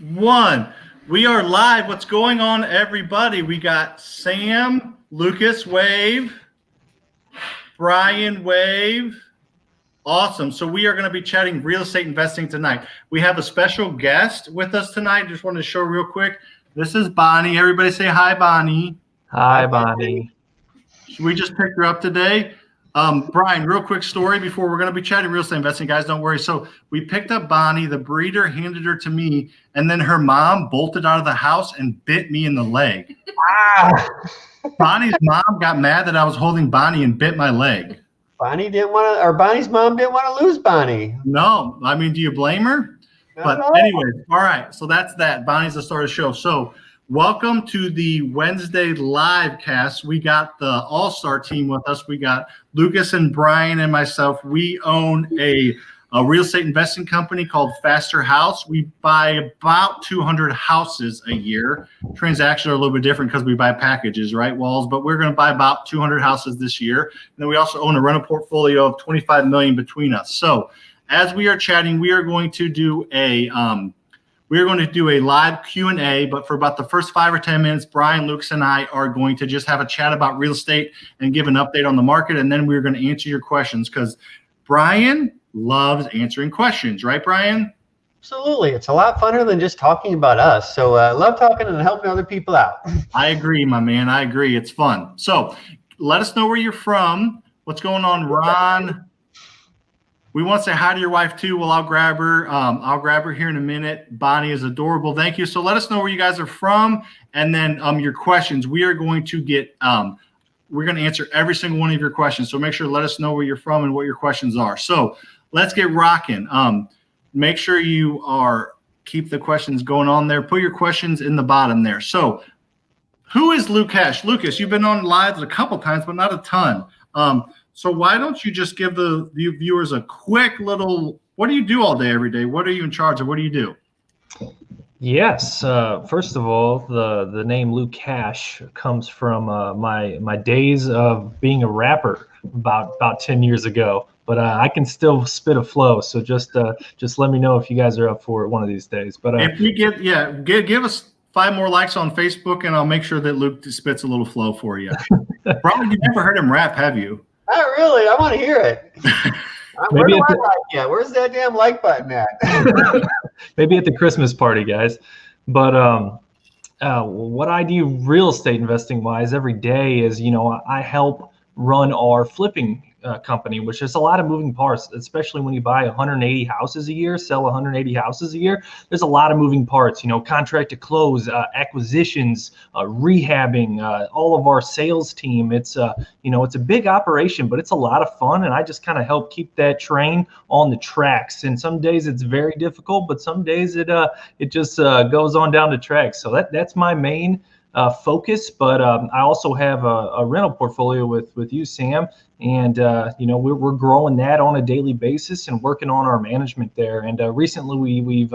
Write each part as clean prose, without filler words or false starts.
one. We are live. What's going on, everybody? We got Sam, Lucas, wave, Brian, wave. Awesome. So we are going to be chatting real estate investing tonight. We have a special guest with us tonight. Just wanted to show real quick. This is Bonnie. Everybody say hi, Bonnie. Hi, Bonnie. We just picked her up today. Brian, real quick story before we're going to be chatting real estate investing, guys. Don't worry. So we picked up Bonnie. The breeder handed her to me, and then her mom bolted out of the house and bit me in the leg. Bonnie's mom got mad that I was holding Bonnie and bit my leg. Bonnie's mom didn't want to lose Bonnie. No, I mean, do you blame her? But anyway, all right. So that's that. Bonnie's the start of the show. So welcome to the Wednesday live cast. We got the all-star team with us. We got Lucas and Brian and myself. We own a real estate investing company called Faster House. We buy about 200 houses a year. Transactions are a little bit different because we buy packages, right, Walls? But we're going to buy about 200 houses this year. And then we also own a rental portfolio of $25 million between us. So as we are chatting, we are going to do a live Q&A, but for about the first 5 or 10 minutes, Brian, Lucas, and I are going to just have a chat about real estate and give an update on the market, and then we're going to answer your questions because Brian loves answering questions, right, Brian? Absolutely. It's a lot funner than just talking about us. So I love talking and helping other people out. I agree, my man. I agree. It's fun. So let us know where you're from. What's going on, Ron? We want to say hi to your wife too. Well, I'll grab her. I'll grab her here in a minute. Bonnie is adorable. Thank you. So let us know where you guys are from, and then your questions. We are going to get. We're going to answer every single one of your questions. So make sure to let us know where you're from and what your questions are. So let's get rocking. Make sure you keep the questions going on there. Put your questions in the bottom there. So who is Lucas? Lucas, you've been on live a couple times, but not a ton. So why don't you just give the viewers a quick little, what do you do all day, every day? What are you in charge of? What do you do? Yes. First of all, the name Lucas comes from my days of being a rapper about 10 years ago. But I can still spit a flow. So just let me know if you guys are up for it one of these days. But if we give us 5 more likes on Facebook, and I'll make sure that Luke spits a little flow for you. Probably you never heard him rap, have you? Not really. I want to hear it. Where do I like it? Where's that damn like button at? Maybe at the Christmas party, guys. But what I do real estate investing wise every day is, I help run our flipping company, which is a lot of moving parts, especially when you buy 180 houses a year, sell 180 houses a year. There's a lot of moving parts, contract to close, acquisitions, rehabbing, all of our sales team. It's it's a big operation, but it's a lot of fun. And I just kind of help keep that train on the tracks. And some days it's very difficult, but some days it just goes on down the tracks. So that's my main focus, but I also have a rental portfolio with you, Sam, and we're growing that on a daily basis and working on our management there. And recently we've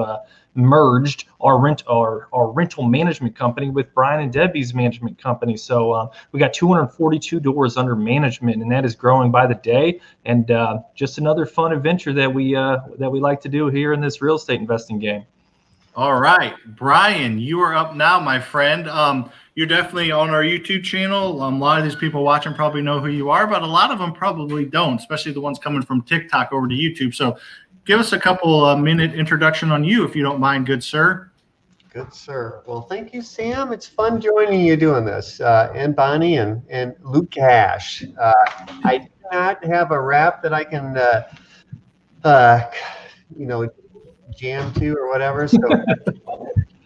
merged our rental management company with Brian and Debbie's management company. So we got 242 doors under management, and that is growing by the day. And just another fun adventure that we like to do here in this real estate investing game. All right, Brian, you are up now, my friend. You're definitely on our YouTube channel. A lot of these people watching probably know who you are, but a lot of them probably don't, especially the ones coming from TikTok over to YouTube. So give us a couple minute introduction on you, if you don't mind, good sir. Good sir. Well, thank you, Sam. It's fun joining you doing this, and Bonnie and Lucas. I do not have a rap that I can, jam to or whatever, so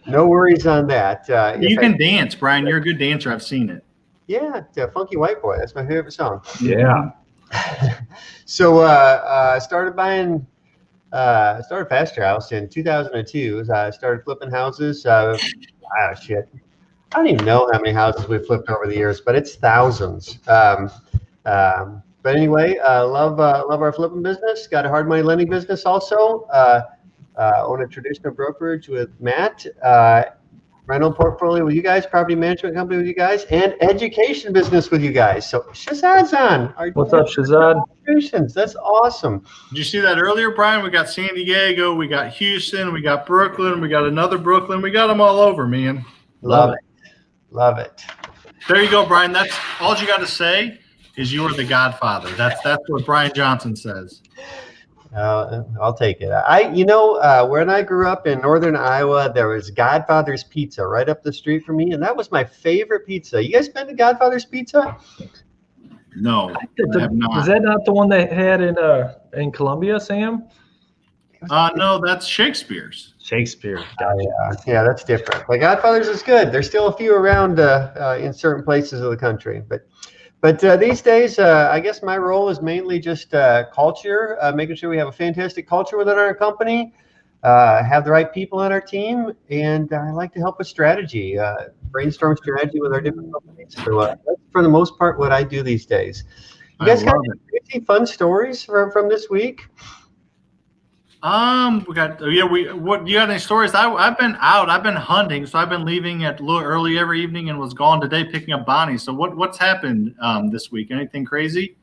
no worries on that. You can dance, Brian. You're a good dancer. I've seen it. Yeah, Funky White Boy. That's my favorite song. Yeah. So started Faster House in 2002. I started flipping houses. Shit. I don't even know how many houses we've flipped over the years, but it's thousands. But anyway, love our flipping business. Got a hard money lending business also. Own a traditional brokerage with Matt. rental portfolio with you guys, property management company with you guys, and education business with you guys. So Shazad's on. What's up, Shazad? Congratulations. That's awesome. Did you see that earlier, Brian? We got San Diego, we got Houston, we got Brooklyn, we got another Brooklyn. We got them all over, man. Love it. Love it. There you go, Brian. That's all you got to say is you are the Godfather. That's what Brian Johnson says. I'll take it. When I grew up in northern Iowa, there was Godfather's Pizza right up the street from me, and that was my favorite pizza. You guys been to Godfather's Pizza? No, I have not. Is that not the one they had in Columbia, Sam? No, that's Shakespeare's. Shakespeare. Gotcha. Yeah, that's different. But Godfather's is good. There's still a few around in certain places of the country, But these days, I guess my role is mainly just culture, making sure we have a fantastic culture within our company, have the right people on our team, and I like to help with strategy, brainstorm strategy with our different companies. So that's for the most part what I do these days. You guys got any fun stories from this week? What you got any stories? I've been out. I've been hunting, so I've been leaving at a little early every evening and was gone today picking up Bonnie. So what's happened this week? Anything crazy?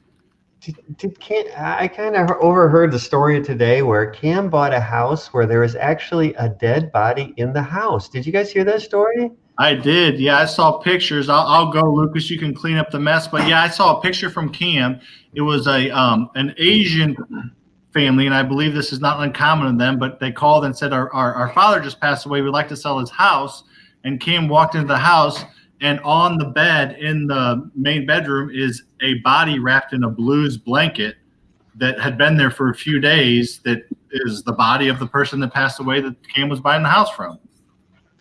I kind of overheard the story today where Cam bought a house where there was actually a dead body in the house. Did you guys hear that story? I did. Yeah, I saw pictures. I'll go, Lucas. You can clean up the mess. But yeah, I saw a picture from Cam. It was an Asian family, and I believe this is not uncommon in them, but they called and said our father just passed away. We'd like to sell his house. And Cam walked into the house, and on the bed in the main bedroom is a body wrapped in a blues blanket that had been there for a few days. That is the body of the person that passed away that Cam was buying the house from.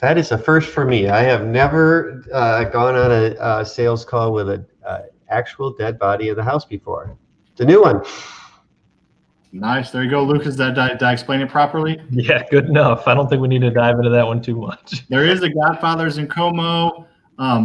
That is a first for me. I have never gone on a sales call with an actual dead body in the house before. It's a new one. Nice. There you go, Lucas. Did I explain it properly? Yeah, good enough. I don't think we need to dive into that one too much. There is a Godfathers in Como.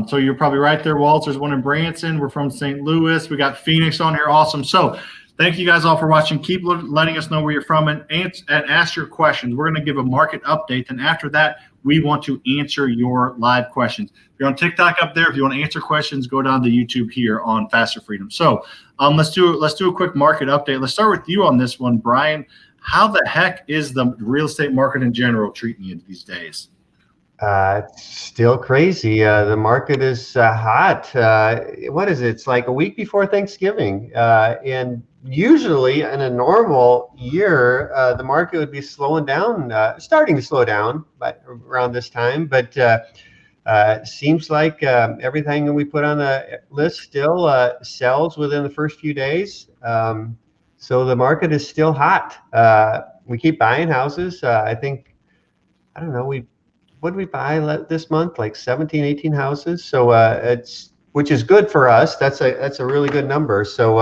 So you're probably right there, Waltz. There's one in Branson. We're from St. Louis. We got Phoenix on here. Awesome. So thank you guys all for watching. Keep letting us know where you're from and ask your questions. We're going to give a market update. And after that, we want to answer your live questions. If you're on TikTok up there, if you want to answer questions, go down to YouTube here on FasterFreedom. So let's do a quick market update. Let's start with you on this one, Brian. How the heck is the real estate market in general treating you these days? Still crazy. The market is hot. What is it? It's like a week before Thanksgiving. And usually in a normal year, the market would be slowing down, starting to slow down around this time. But seems like everything that we put on the list still sells within the first few days. So the market is still hot. We keep buying houses. I don't know, what did we buy this month? Like 17, 18 houses. So which is good for us. That's a really good number. So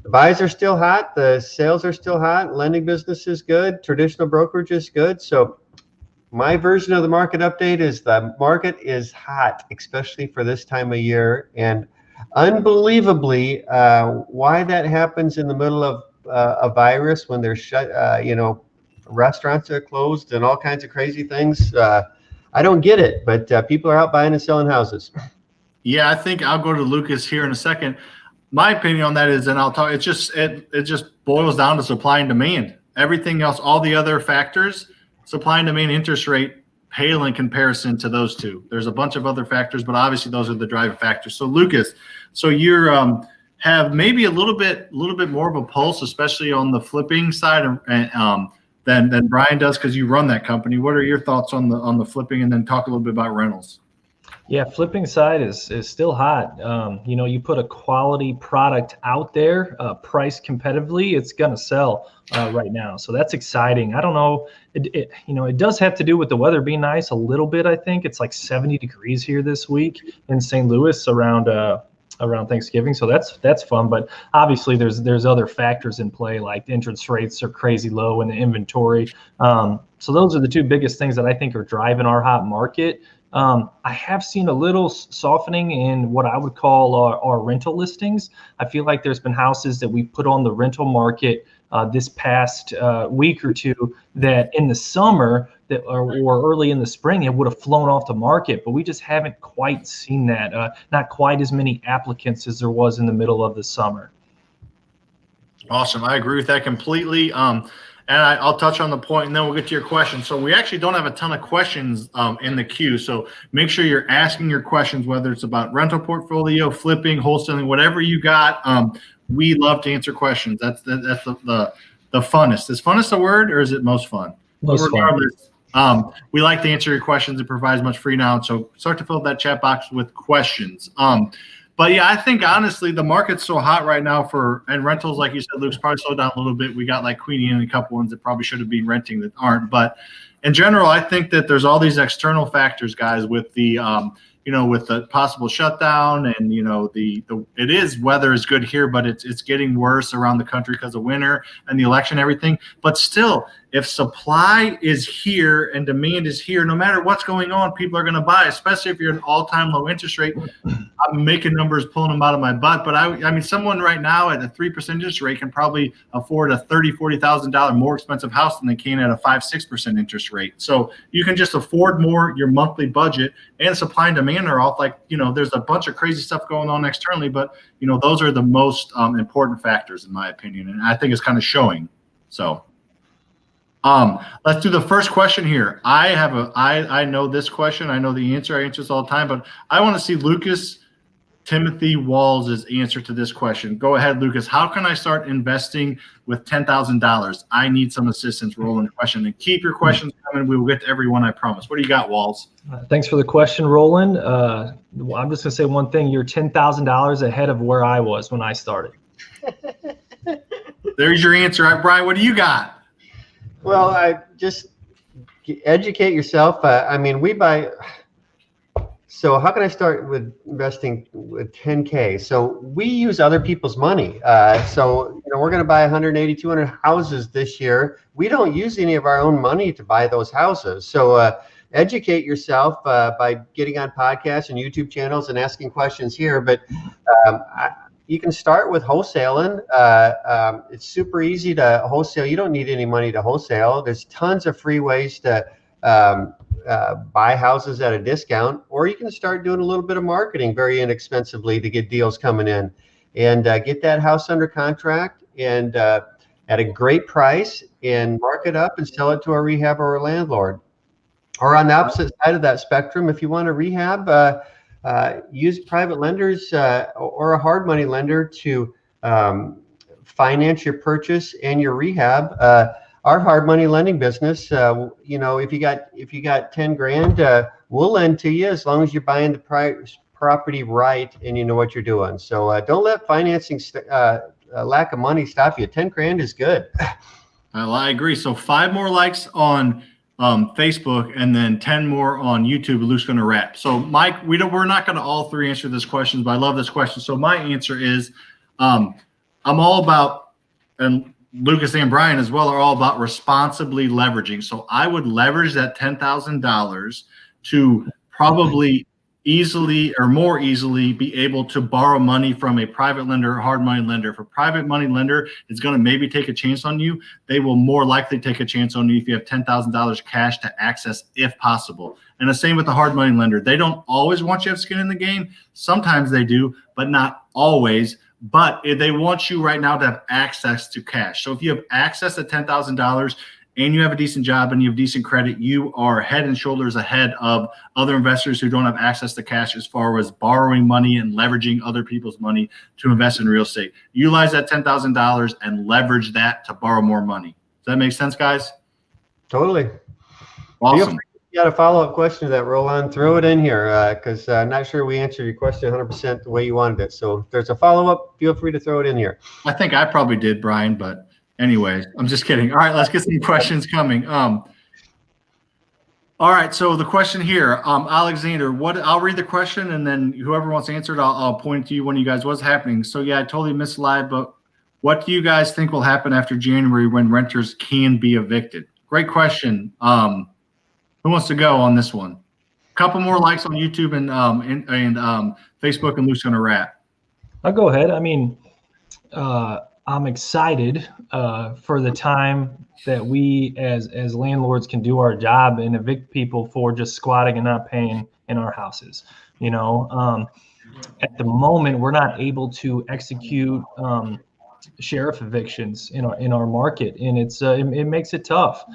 the buys are still hot. The sales are still hot. Lending business is good. Traditional brokerage is good. So my version of the market update is the market is hot, especially for this time of year. And unbelievably, why that happens in the middle of a virus when they're shut, restaurants are closed and all kinds of crazy things. I don't get it, but people are out buying and selling houses. Yeah, I think I'll go to Lucas here in a second. My opinion on that is, and I'll talk, it just boils down to supply and demand. Everything else, all the other factors, supply and demand, interest rate, pale in comparison to those two. There's a bunch of other factors, but obviously those are the driving factors. So Lucas, so you're have maybe a little bit more of a pulse, especially on the flipping side, than Brian does, because you run that company. What are your thoughts on the flipping, and then talk a little bit about rentals? Yeah, flipping side is still hot. You put a quality product out there, priced competitively, it's gonna sell right now. So that's exciting. I don't know. It does have to do with the weather being nice a little bit. I think it's like 70 degrees here this week in St. Louis around Thanksgiving. So that's fun. But obviously there's other factors in play, like interest rates are crazy low in the inventory. So those are the two biggest things that I think are driving our hot market. I have seen a little softening in what I would call our rental listings. I feel like there's been houses that we put on the rental market this past week or two that in the summer or early in the spring, it would have flown off the market, but we just haven't quite seen that. Not quite as many applicants as there was in the middle of the summer. Awesome. I agree with that completely. And I'll touch on the point, and then we'll get to your questions. So we actually don't have a ton of questions in the queue. So make sure you're asking your questions, whether it's about rental portfolio, flipping, wholesaling, whatever you got. We love to answer questions. That's the funnest. Is funnest a word, or is it most fun? Most fun. We like to answer your questions and provide as much free knowledge. So start to fill that chat box with questions. But yeah, I think honestly, the market's so hot right now and rentals, like you said, Luke's probably slowed down a little bit. We got like Queenie and a couple ones that probably should have been renting that aren't. But in general, I think that there's all these external factors, guys, with the with the possible shutdown, and it is weather is good here, but it's getting worse around the country because of winter and the election, everything. But still, if supply is here and demand is here, no matter what's going on, people are going to buy, especially if you're an all-time low interest rate. I'm making numbers, pulling them out of my butt, but I mean, someone right now at a 3% interest rate can probably afford a $40,000 more expensive house than they can at a 5-6% interest rate. So you can just afford more. Your monthly budget and supply and demand are off. Like, there's a bunch of crazy stuff going on externally, but those are the most important factors in my opinion, and I think it's kind of showing. So let's do the first question here. I know this question. I know the answer. I answer this all the time, but I want to see Lucas Timothy Walls' answer to this question. Go ahead, Lucas. How can I start investing with $10,000? I need some assistance. Roland, question, and keep your questions coming. We will get to everyone, I promise. What do you got, Walls? Thanks for the question, Roland. I'm just gonna say one thing. You're $10,000 ahead of where I was when I started. There's your answer. All right, Brian, what do you got? Well, I just educate yourself. We buy. So how can I start with investing with 10K? So we use other people's money. So we're going to buy 180, 200 houses this year. We don't use any of our own money to buy those houses. So educate yourself by getting on podcasts and YouTube channels and asking questions here. But you can start with wholesaling. It's super easy to wholesale. You don't need any money to wholesale. There's tons of free ways to buy houses at a discount, or you can start doing a little bit of marketing very inexpensively to get deals coming in, and get that house under contract and at a great price, and mark it up and sell it to a rehab or a landlord. Or on the opposite side of that spectrum, if you want to rehab, use private lenders or a hard money lender to finance your purchase and your rehab. Our hard money lending business, if you got 10 grand, we'll lend to you as long as you're buying the property right and you know what you're doing. So don't let financing lack of money stop you. 10 grand is good. I agree. So 5 more likes on Facebook, and then 10 more on YouTube. Luke's going to wrap. So Mike, we're not going to all three answer this question, but I love this question. So my answer is, I'm all about, and Lucas and Brian as well are all about responsibly leveraging. So I would leverage that $10,000 to probably easily or more easily be able to borrow money from a private lender or hard money lender. If a private money lender is going to maybe take a chance on you, they will more likely take a chance on you if you have $10,000 cash to access if possible. And the same with the hard money lender. They don't always want you to have skin in the game. Sometimes they do, but not always. But they want you right now to have access to cash. So if you have access to $10,000 and you have a decent job and you have decent credit, you are head and shoulders ahead of other investors who don't have access to cash as far as borrowing money and leveraging other people's money to invest in real estate. Utilize that $10,000 and leverage that to borrow more money. Does that make sense, guys? Totally. Awesome. You got a follow-up question to that, Roland, throw it in here, because I'm not sure we answered your question 100% the way you wanted it. So if there's a follow-up, feel free to throw it in here. I think I probably did, Brian, but anyways, I'm just kidding. All right, let's get some questions coming. All right, so the question here, Alexander, I'll read the question, and then whoever wants to answer it, I'll point to you when you guys, what's happening. So yeah, I totally missed live, but what do you guys think will happen after January when renters can be evicted? Great question. Who wants to go on this one? A couple more likes on YouTube and Facebook, and Luke's going to wrap. I'll go ahead. I mean, I'm excited for the time that we as landlords can do our job and evict people for just squatting and not paying in our houses. At the moment, we're not able to execute sheriff evictions in our market, and it makes it tough.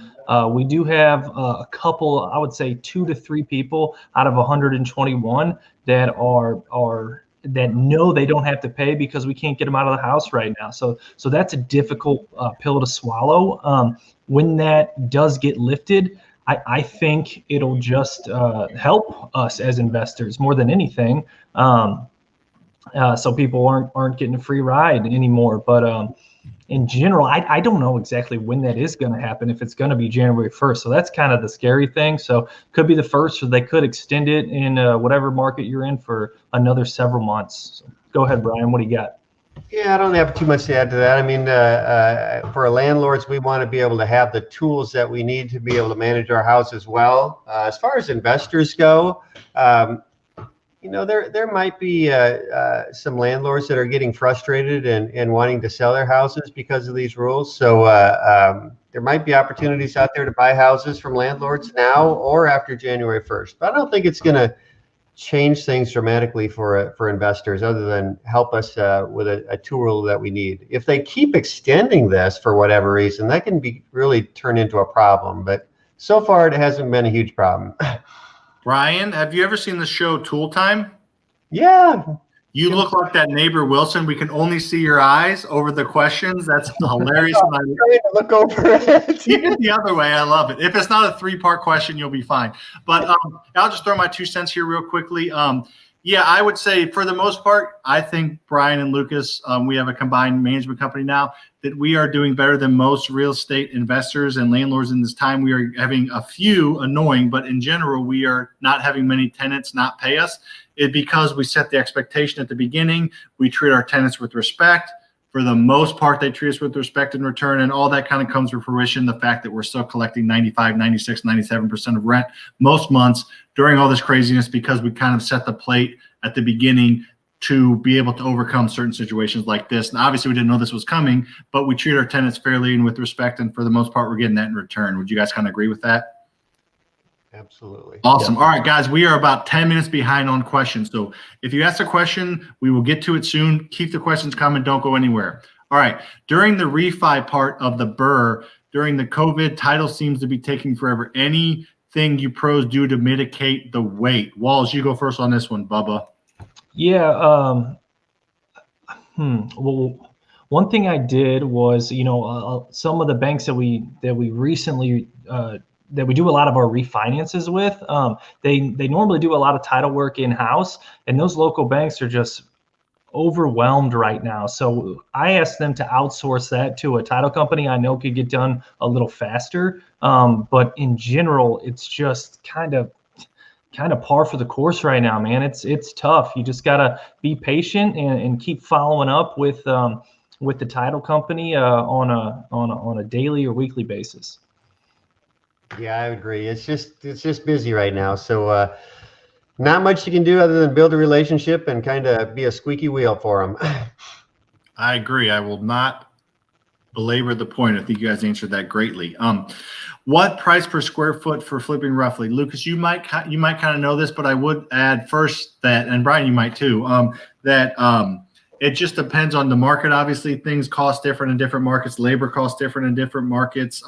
We do have a couple, I would say 2 to 3 people out of 121 that know they don't have to pay because we can't get them out of the house right now. So that's a difficult pill to swallow. When that does get lifted, I think it'll just help us as investors more than anything. So people aren't getting a free ride anymore. But in general, I don't know exactly when that is going to happen, if it's going to be January 1st. So that's kind of the scary thing. So could be the 1st, or they could extend it in whatever market you're in for another several months. So go ahead, Brian. What do you got? Yeah, I don't have too much to add to that. I mean, for landlords, we want to be able to have the tools that we need to be able to manage our house as well. As far as investors go, there might be some landlords that are getting frustrated and wanting to sell their houses because of these rules. So there might be opportunities out there to buy houses from landlords now or after January 1st. But I don't think it's going to change things dramatically for investors, other than help us with a tool that we need. If they keep extending this for whatever reason, that can be really turn into a problem. But so far, it hasn't been a huge problem. Brian, have you ever seen the show Tool Time? Yeah. You look like that neighbor Wilson. We can only see your eyes over the questions. That's hilarious. I'm trying to look over it. Even the other way, I love it. If it's not a 3-part question, you'll be fine. But I'll just throw my 2 cents here real quickly. Yeah, I would say for the most part, I think Brian and Lucas, we have a combined management company now, that we are doing better than most real estate investors and landlords in this time. We are having a few annoying, but in general, we are not having many tenants not pay us. It's because we set the expectation at the beginning. We treat our tenants with respect. For the most part, they treat us with respect in return, and all that kind of comes to fruition. The fact that we're still collecting 95, 96, 97% of rent most months during all this craziness, because we kind of set the plate at the beginning to be able to overcome certain situations like this. And obviously we didn't know this was coming, but we treat our tenants fairly and with respect. And for the most part, we're getting that in return. Would you guys kind of agree with that? Absolutely. Awesome. Yeah. All right, guys, we are about 10 minutes behind on questions. So if you ask a question, we will get to it soon. Keep the questions coming. Don't go anywhere. All right. During the refi part of the BRRRR, during the COVID, title seems to be taking forever. Anything you pros do to mitigate the wait? Walls, you go first on this one, Bubba. Yeah. Well, one thing I did was, some of the banks that we recently that we do a lot of our refinances with, they normally do a lot of title work in-house, and those local banks are just overwhelmed right now. So I asked them to outsource that to a title company I know could get done a little faster. But in general, it's just kind of par for the course right now, man. It's tough. You just gotta be patient and keep following up with the title company on a daily or weekly basis. Yeah, I agree. It's just busy right now. So not much you can do other than build a relationship and kind of be a squeaky wheel for them. I agree. I will not belabor the point. I think you guys answered that greatly. What price per square foot for flipping roughly? Lucas, you might kind of know this, but I would add first that, and Brian, you might too, that it just depends on the market. Obviously, things cost different in different markets. Labor costs different in different markets.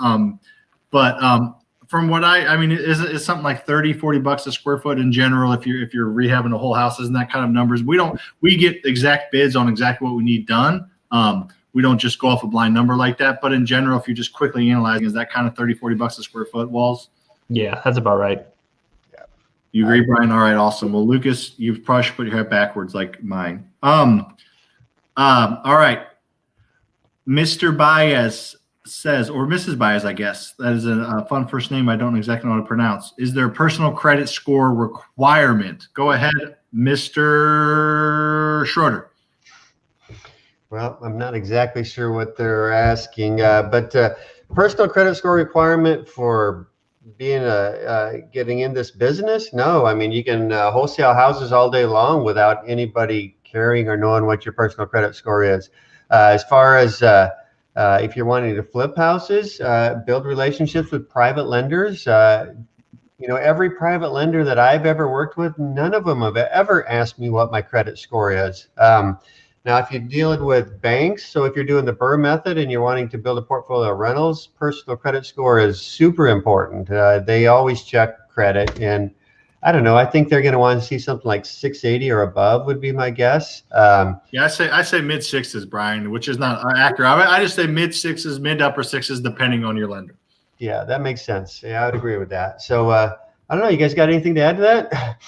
But from what I mean, it's something like $30-$40 a square foot in general. If you're rehabbing a whole house, and that kind of numbers. We get exact bids on exactly what we need done. We don't just go off a blind number like that. But in general, if you just quickly analyzing, is that kind of $30-$40 a square foot, Walls? Yeah, that's about right. Yeah. You agree, Brian? All right, awesome. Well, Lucas, you probably should put your head backwards like mine. All right. Mr. Baez says, or Mrs. Baez, I guess. That is a fun first name I don't exactly know how to pronounce. Is there a personal credit score requirement? Go ahead, Mr. Schroeder. Well, I'm not exactly sure what they're asking, but personal credit score requirement for being getting in this business? No, I mean, you can wholesale houses all day long without anybody caring or knowing what your personal credit score is. As far as if you're wanting to flip houses, build relationships with private lenders. Every private lender that I've ever worked with, none of them have ever asked me what my credit score is. Now, if you're dealing with banks, so if you're doing the BRRRR method and you're wanting to build a portfolio of rentals, personal credit score is super important. They always check credit, and I don't know. I think they're going to want to see something like 680 or above would be my guess. Yeah, I say mid sixes, Brian, which is not accurate. I just say mid sixes, mid upper sixes, depending on your lender. Yeah, that makes sense. Yeah, I would agree with that. So I don't know. You guys got anything to add to that?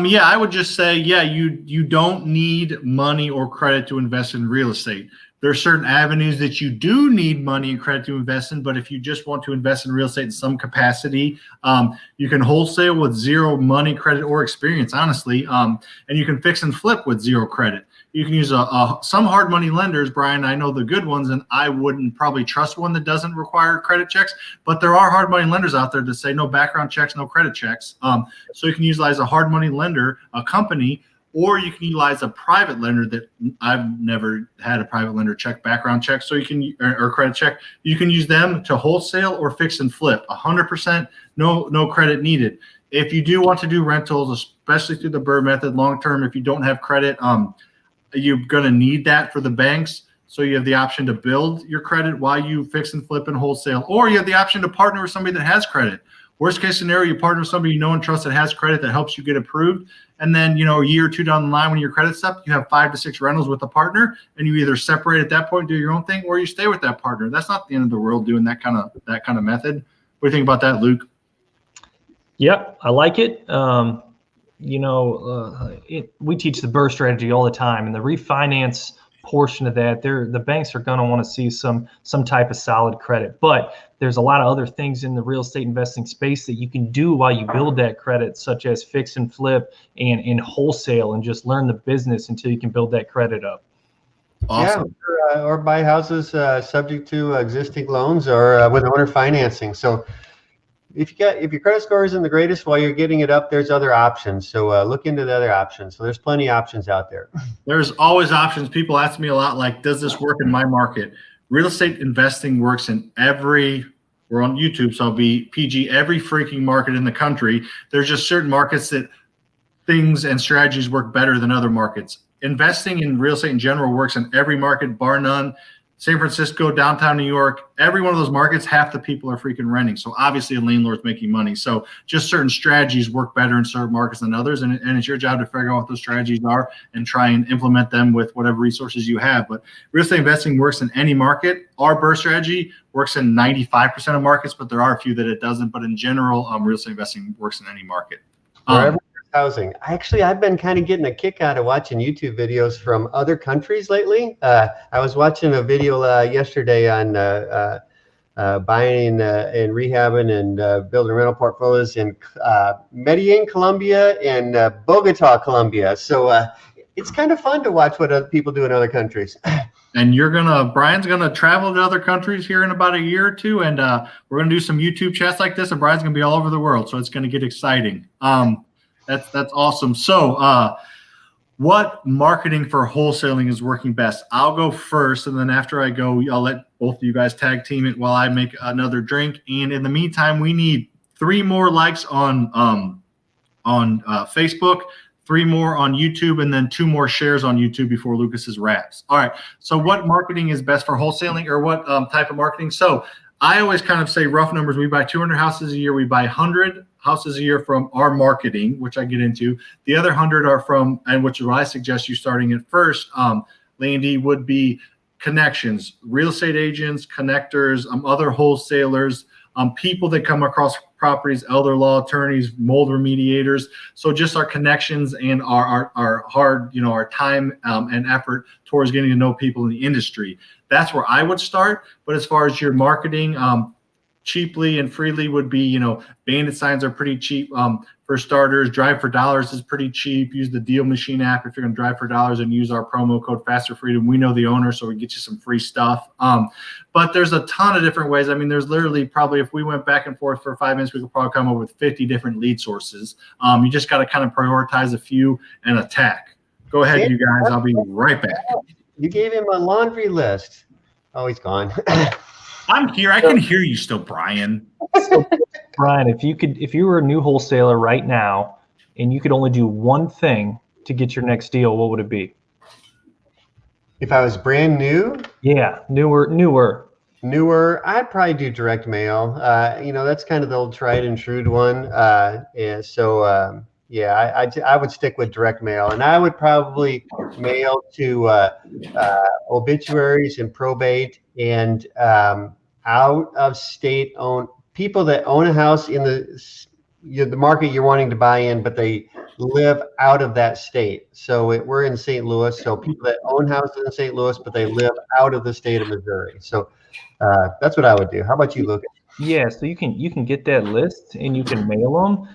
Yeah, I would just say, yeah, you don't need money or credit to invest in real estate. There are certain avenues that you do need money and credit to invest in, but if you just want to invest in real estate in some capacity, you can wholesale with zero money, credit, or experience, honestly, and you can fix and flip with zero credit. You can use some hard money lenders, Brian. I know the good ones, and I wouldn't probably trust one that doesn't require credit checks. But there are hard money lenders out there that say no background checks, no credit checks. So you can utilize a hard money lender, a company, or you can utilize a private lender that I've never had a private lender check background check. So you can or credit check. You can use them to wholesale or fix and flip. 100%, no credit needed. If you do want to do rentals, especially through the BRRRR method, long term, if you don't have credit, you're going to need that for the banks. So you have the option to build your credit while you fix and flip and wholesale, or you have the option to partner with somebody that has credit. Worst case scenario, you partner with somebody you know and trust that has credit that helps you get approved. And then, a year or two down the line when your credit's up, you have 5 to 6 rentals with a partner, and you either separate at that point, do your own thing, or you stay with that partner. That's not the end of the world doing that kind of method. What do you think about that, Luke? Yep, I like it. We teach the BRRRR strategy all the time, and the refinance portion of that, the banks are going to want to see some type of solid credit. But there's a lot of other things in the real estate investing space that you can do while you build that credit, such as fix and flip and wholesale, and just learn the business until you can build that credit up. Awesome. Yeah, or buy houses subject to existing loans or with owner financing. So if your credit score isn't the greatest while you're getting it up, there's other options. So look into the other options. So there's plenty of options out there. There's always options. People ask me a lot, like, does this work in my market? Real estate investing works in we're on YouTube, so I'll be PG, every freaking market in the country. There's just certain markets that things and strategies work better than other markets. Investing in real estate in general works in every market, bar none. San Francisco, downtown New York, every one of those markets, half the people are freaking renting. So obviously a landlord's making money. So just certain strategies work better in certain markets than others. And it's your job to figure out what those strategies are and try and implement them with whatever resources you have. But real estate investing works in any market. Our BRRRR strategy works in 95% of markets, but there are a few that it doesn't. But in general, real estate investing works in any market. Housing. I've been kind of getting a kick out of watching YouTube videos from other countries lately. I was watching a video yesterday on buying and rehabbing and building rental portfolios in Medellin, Colombia, and Bogota, Colombia. So it's kind of fun to watch what other people do in other countries. And Brian's gonna travel to other countries here in about a year or two, and we're gonna do some YouTube chats like this, and Brian's gonna be all over the world, so it's gonna get exciting. That's awesome. So what marketing for wholesaling is working best? I'll go first, and then after I go, I'll let both of you guys tag team it while I make another drink. And in the meantime, we need 3 more likes on Facebook, 3 more on YouTube, and then 2 more shares on YouTube before Lucas's wraps. All right. So what marketing is best for wholesaling, or what type of marketing? So I always kind of say rough numbers. We buy 200 houses a year. We buy 100 houses a year from our marketing, which I get into. The other 100 are from, and which is what I suggest you starting at first, Landy, would be connections, real estate agents, connectors, other wholesalers, people that come across properties, elder law attorneys, mold remediators. So just our connections and our hard, our time and effort towards getting to know people in the industry. That's where I would start. But as far as your marketing, cheaply and freely would be, bandit signs are pretty cheap for starters. Drive for Dollars is pretty cheap. Use the Deal Machine app if you're going to drive for dollars, and use our promo code FasterFreedom. We know the owner, so we get you some free stuff. But there's a ton of different ways. I mean, there's literally probably, if we went back and forth for 5 minutes, we could probably come up with 50 different lead sources. You just got to kind of prioritize a few and attack. Go ahead, you guys. I'll be right back. You gave him a laundry list. Oh, he's gone. I'm here. I can hear you still, Brian. So, Brian, if you were a new wholesaler right now and you could only do one thing to get your next deal, what would it be? If I was brand new, Yeah, newer. I'd probably do direct mail. That's kind of the old tried and true one. I would stick with direct mail, and I would probably mail to obituaries and probate and out of state owned people that own a house in the market you're wanting to buy in, but they live out of that state. So we're in St. Louis, so people that own houses in St. Louis, but they live out of the state of Missouri. So that's what I would do. How about you, Lucas? Yeah, so you can get that list and you can mail them.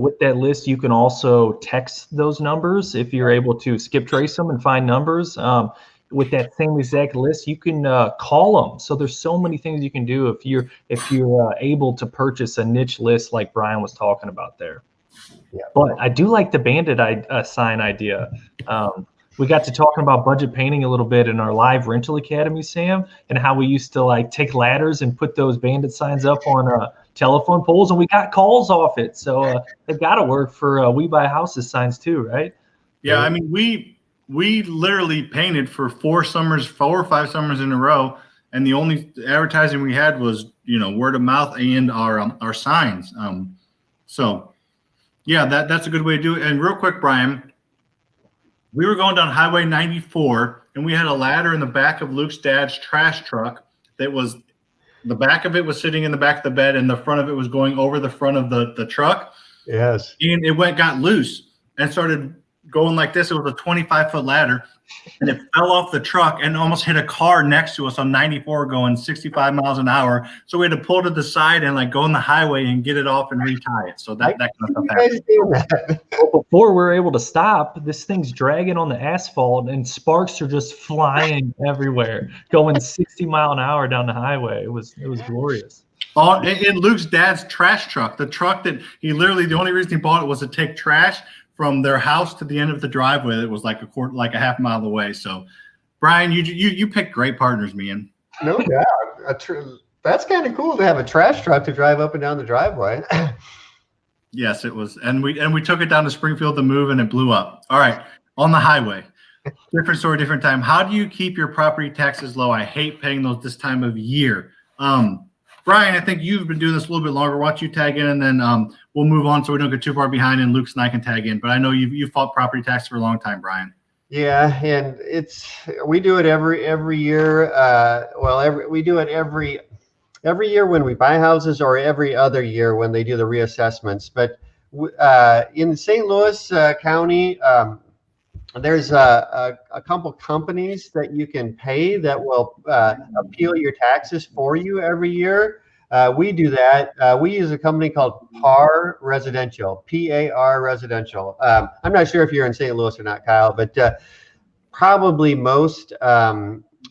With that list, you can also text those numbers if you're able to skip trace them and find numbers. With that same exact list, you can call them. So there's so many things you can do if you're able to purchase a niche list like Brian was talking about there. Yeah. But I do like the bandit sign idea. We got to talking about budget painting a little bit in our live rental academy, Sam, and how we used to take ladders and put those bandit signs up on telephone poles, and we got calls off it. So they've got to work for We Buy Houses signs too, right? Yeah, I mean, we literally painted for 4 or 5 summers in a row, and the only advertising we had was word of mouth and our signs. So yeah, that's a good way to do it. And real quick, Brian, we were going down Highway 94, and we had a ladder in the back of Luke's dad's trash truck that was the back of it was sitting in the back of the bed, and the front of it was going over the front of the truck. Yes. And it got loose and started going like this. It was a 25-foot ladder, and it fell off the truck and almost hit a car next to us on 94 going 65 miles an hour. So we had to pull to the side and go on the highway and get it off and retie it. So that kind of stuff happened. Well, before we're able to stop, this thing's dragging on the asphalt and sparks are just flying everywhere, going 60 mile an hour down the highway. It was glorious. In Luke's dad's trash truck, the truck that he literally, the only reason he bought it was to take trash from their house to the end of the driveway. It was like a half mile away. So, Brian, you picked great partners, man. No doubt. That's kind of cool to have a trash truck to drive up and down the driveway. Yes, it was. And we took it down to Springfield to move, and it blew up. All right, on the highway. Different story, different time. How do you keep your property taxes low? I hate paying those this time of year. Brian, I think you've been doing this a little bit longer. Why don't you tag in, and then we'll move on so we don't get too far behind, and Luke's and I can tag in. But I know you've fought property tax for a long time, Brian. Yeah, and we do it every year. We do it every year when we buy houses, or every other year when they do the reassessments. But in St. Louis County, there's a couple companies that you can pay that will appeal your taxes for you every year. We do that. We use a company called PAR Residential, PAR Residential. I'm not sure if you're in St. Louis or not, Kyle, but probably most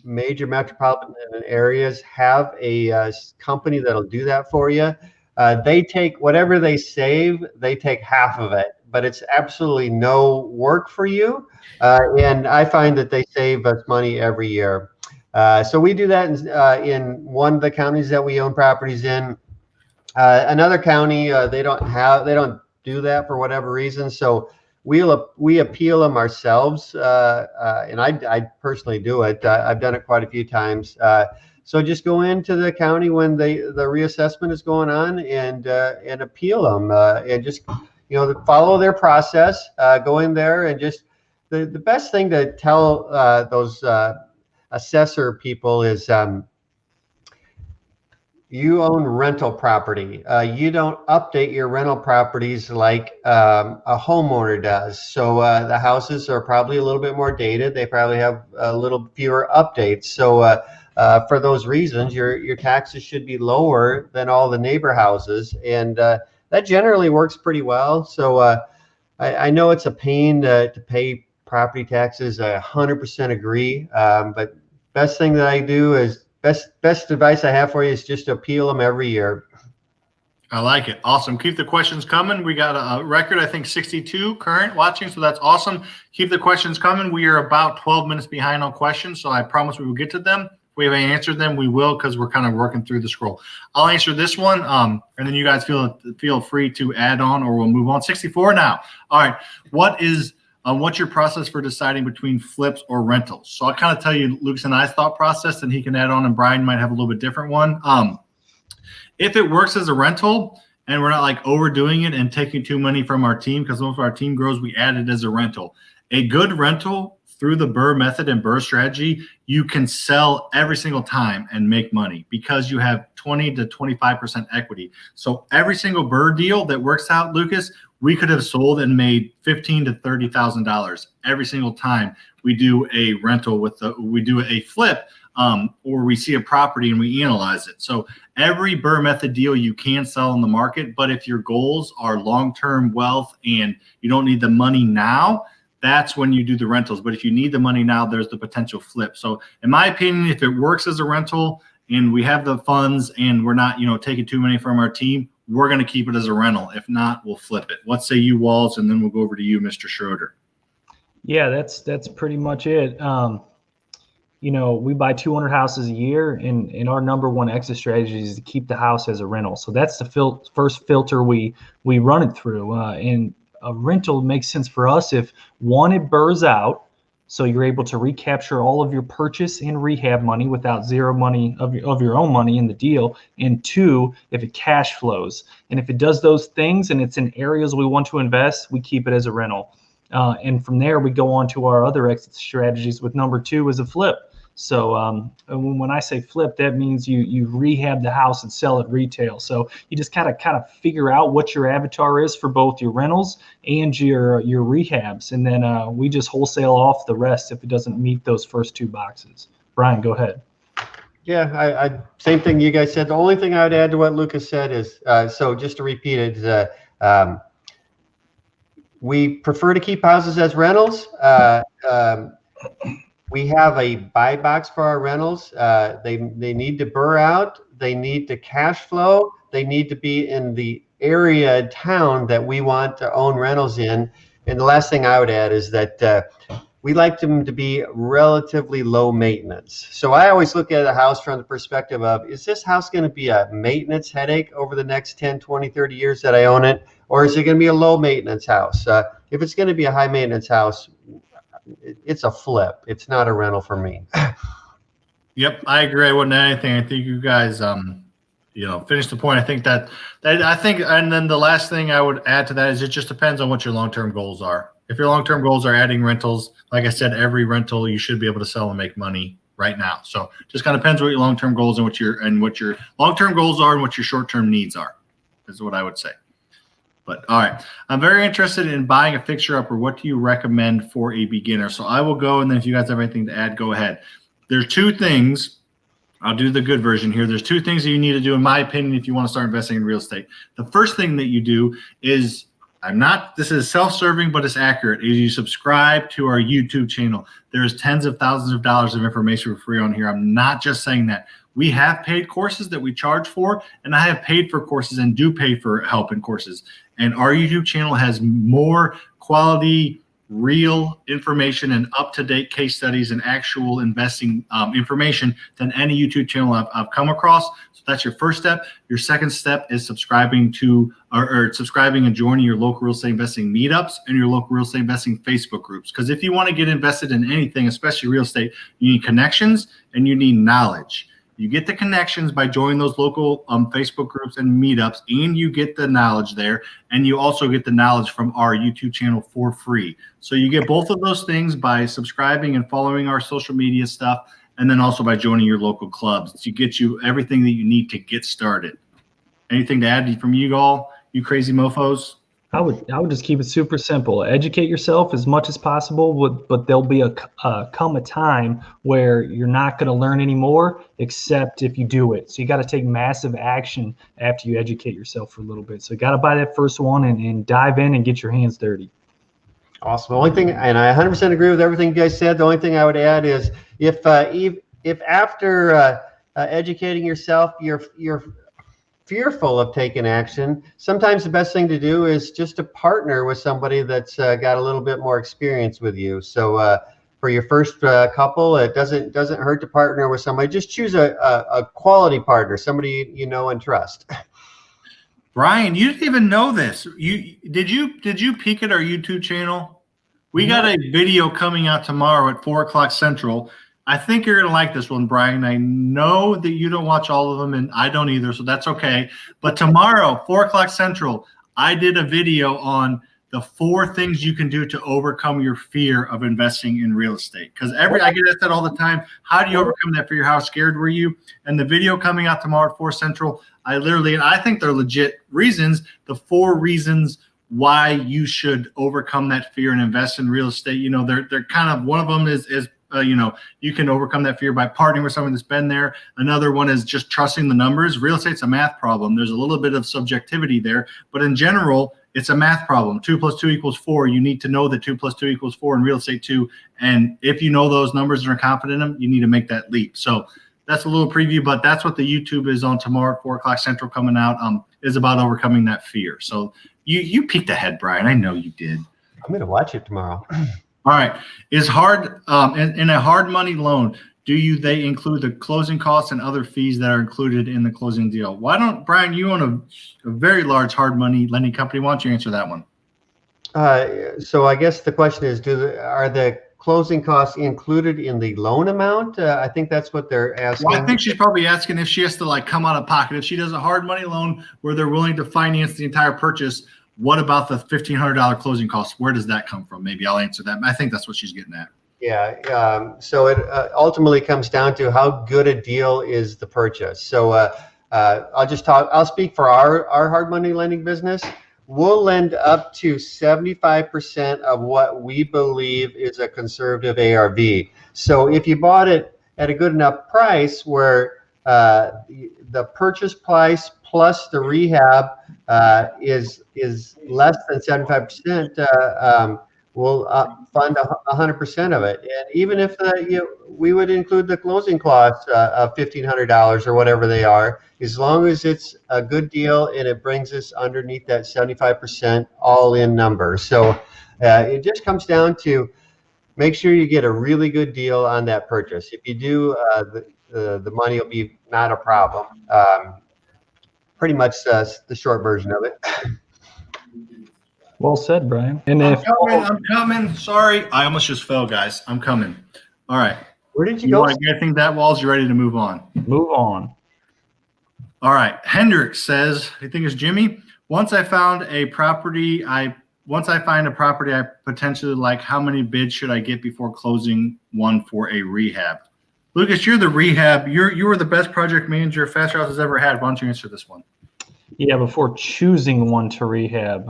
major metropolitan areas have a company that'll do that for you. They take whatever they save, they take half of it, but it's absolutely no work for you. And I find that they save us money every year. So we do that in one of the counties that we own properties in. Another county, they don't do that for whatever reason. So we appeal them ourselves. And I personally do it. I've done it quite a few times. So just go into the county when the reassessment is going on and appeal them and just follow their process. Go in there and just the best thing to tell those assessor people is you own rental property. You don't update your rental properties like a homeowner does. So the houses are probably a little bit more dated. They probably have a little fewer updates. So for those reasons, your taxes should be lower than all the neighbor houses, and that generally works pretty well. So I know it's a pain to pay property taxes. I 100% agree. But best thing that I do is best advice I have for you is just appeal them every year. I like it. Awesome. Keep the questions coming. We got a record, I think 62 current watching, so that's awesome. Keep the questions coming. We are about 12 minutes behind on questions, so I promise we will get to them. If we haven't answered them, we will, because we're kind of working through the scroll. I'll answer this one, and then you guys feel free to add on, or we'll move on. 64 now. All right. What's your process for deciding between flips or rentals? So I'll kind of tell you Luke's and I's thought process, and he can add on, and Brian might have a little bit different one. If it works as a rental and we're not like overdoing it and taking too money from our team, because once our team grows, we add it as a rental. A good rental through the BRRRR method and BRRRR strategy, you can sell every single time and make money because you have 20 to 25% equity. So every single BRRRR deal that works out, Lucas, we could have sold and made $15,000 to $30,000 every single time we do a rental we do a flip. Or we see a property and we analyze it. So every BRRRR method deal you can sell in the market, but if your goals are long-term wealth and you don't need the money now, that's when you do the rentals. But if you need the money now, there's the potential flip. So in my opinion, if it works as a rental and we have the funds and we're not, taking too many from our team, we're going to keep it as a rental. If not, we'll flip it. What say you, Walls? And then we'll go over to you, Mr. Schroeder. Yeah, that's pretty much it. We buy 200 houses a year, and our number one exit strategy is to keep the house as a rental. So that's the first filter we run it through. And a rental makes sense for us if, one, it burrs out, so you're able to recapture all of your purchase and rehab money without zero money of your own money in the deal, and two, if it cash flows. And if it does those things and it's in areas we want to invest, we keep it as a rental. And from there, we go on to our other exit strategies with number two is a flip. So when I say flip, that means you rehab the house and sell it retail. So you just kind of figure out what your avatar is for both your rentals and your rehabs. And then we just wholesale off the rest if it doesn't meet those first two boxes. Brian, go ahead. Yeah, I same thing you guys said. The only thing I would add to what Lucas said is, so just to repeat it, we prefer to keep houses as rentals. We have a buy box for our rentals. They need to BRRRR out. They need to cash flow. They need to be in the area town that we want to own rentals in. And the last thing I would add is that we like them to be relatively low maintenance. So I always look at a house from the perspective of, is this house going to be a maintenance headache over the next 10, 20, 30 years that I own it? Or is it going to be a low maintenance house? If it's going to be a high maintenance house, it's a flip. It's not a rental for me. Yep, I agree. I wouldn't add anything. I think you guys, finished the point. I think that and then the last thing I would add to that is it just depends on what your long-term goals are. If your long-term goals are adding rentals, like I said, every rental you should be able to sell and make money right now. So just kind of depends what your long-term goals and what your long-term goals are and what your short-term needs are, is what I would say. But all right, I'm very interested in buying a fixer-upper. What do you recommend for a beginner? So I will go, and then if you guys have anything to add, go ahead. There's two things. I'll do the good version here. There's two things that you need to do, in my opinion, if you want to start investing in real estate. The first thing that you do is, this is self-serving, but it's accurate, is you subscribe to our YouTube channel. There's tens of thousands of dollars of information for free on here. I'm not just saying that. We have paid courses that we charge for, and I have paid for courses and do pay for help in courses. And our YouTube channel has more quality, real information and up-to-date case studies and actual investing information than any YouTube channel I've come across. So that's your first step. Your second step is subscribing to or subscribing and joining your local real estate investing meetups and your local real estate investing Facebook groups. Because if you want to get invested in anything, especially real estate, you need connections and you need knowledge. You get the connections by joining those local Facebook groups and meetups, and you get the knowledge there, and you also get the knowledge from our YouTube channel for free. So you get both of those things by subscribing and following our social media stuff, and then also by joining your local clubs. To get you everything that you need to get started. Anything to add from you all, you crazy mofos? I would just keep it super simple. Educate yourself as much as possible, but there'll be come a time where you're not going to learn anymore, except if you do it. So you got to take massive action after you educate yourself for a little bit. So you got to buy that first one and dive in and get your hands dirty. Awesome. The only thing, and I 100% agree with everything you guys said. The only thing I would add is if after educating yourself, fearful of taking action, sometimes the best thing to do is just to partner with somebody that's got a little bit more experience with you. So for your first couple, it doesn't hurt to partner with somebody. Just choose a quality partner, somebody you know and trust. Brian, you didn't even know this. Did you peek at our YouTube channel? We got a video coming out tomorrow at 4:00 Central. I think you're going to like this one, Brian. I know that you don't watch all of them, and I don't either, so that's okay. But tomorrow, 4:00 Central, I did a video on the 4 things you can do to overcome your fear of investing in real estate. Because I get asked that all the time. How do you overcome that fear? How scared were you? And the video coming out tomorrow at 4 Central, and I think they're legit reasons, the 4 reasons why you should overcome that fear and invest in real estate. You know, they're kind of, one of them is you can overcome that fear by partnering with someone that's been there. Another one is just trusting the numbers. Real estate's a math problem. There's a little bit of subjectivity there, but in general, it's a math problem. 2 + 2 = 4. You need to know that 2 + 2 = 4 in real estate too. And if you know those numbers and are confident in them, you need to make that leap. So that's a little preview, but that's what the YouTube is on tomorrow at 4:00 Central coming out, is about overcoming that fear. So you peeked ahead, Brian. I know you did. I'm going to watch it tomorrow. All right. Is hard in a hard money loan, they include the closing costs and other fees that are included in the closing deal? Why don't, Brian, you own a very large hard money lending company. Why don't you answer that one? So I guess the question is, are the closing costs included in the loan amount? I think that's what they're asking. Well, I think she's probably asking if she has to come out of pocket. If she does a hard money loan where they're willing to finance the entire purchase, what about the $1,500 closing costs? Where does that come from? Maybe I'll answer that. I think that's what she's getting at. Yeah. So it ultimately comes down to how good a deal is the purchase. So I'll speak for our hard money lending business. We'll lend up to 75% of what we believe is a conservative ARV. So if you bought it at a good enough price where the purchase price plus the rehab is less than 75%, we'll fund 100% of it. And even if we would include the closing costs of $1,500 or whatever they are, as long as it's a good deal and it brings us underneath that 75% all-in number. So it just comes down to make sure you get a really good deal on that purchase. If you do, the money will be not a problem. Pretty much the short version of it. Well said, Brian. And I'm coming. Sorry, I almost just fell, guys. I'm coming. All right. Where did you go? Want to get anything that, Walls? You ready to move on? Move on. All right. Hendrix says, I think it's Jimmy. Once I find a property I potentially like, how many bids should I get before closing one for a rehab? Lucas, you're the rehab. You were the best project manager Faster House has ever had. Why don't you answer this one? Yeah, before choosing one to rehab.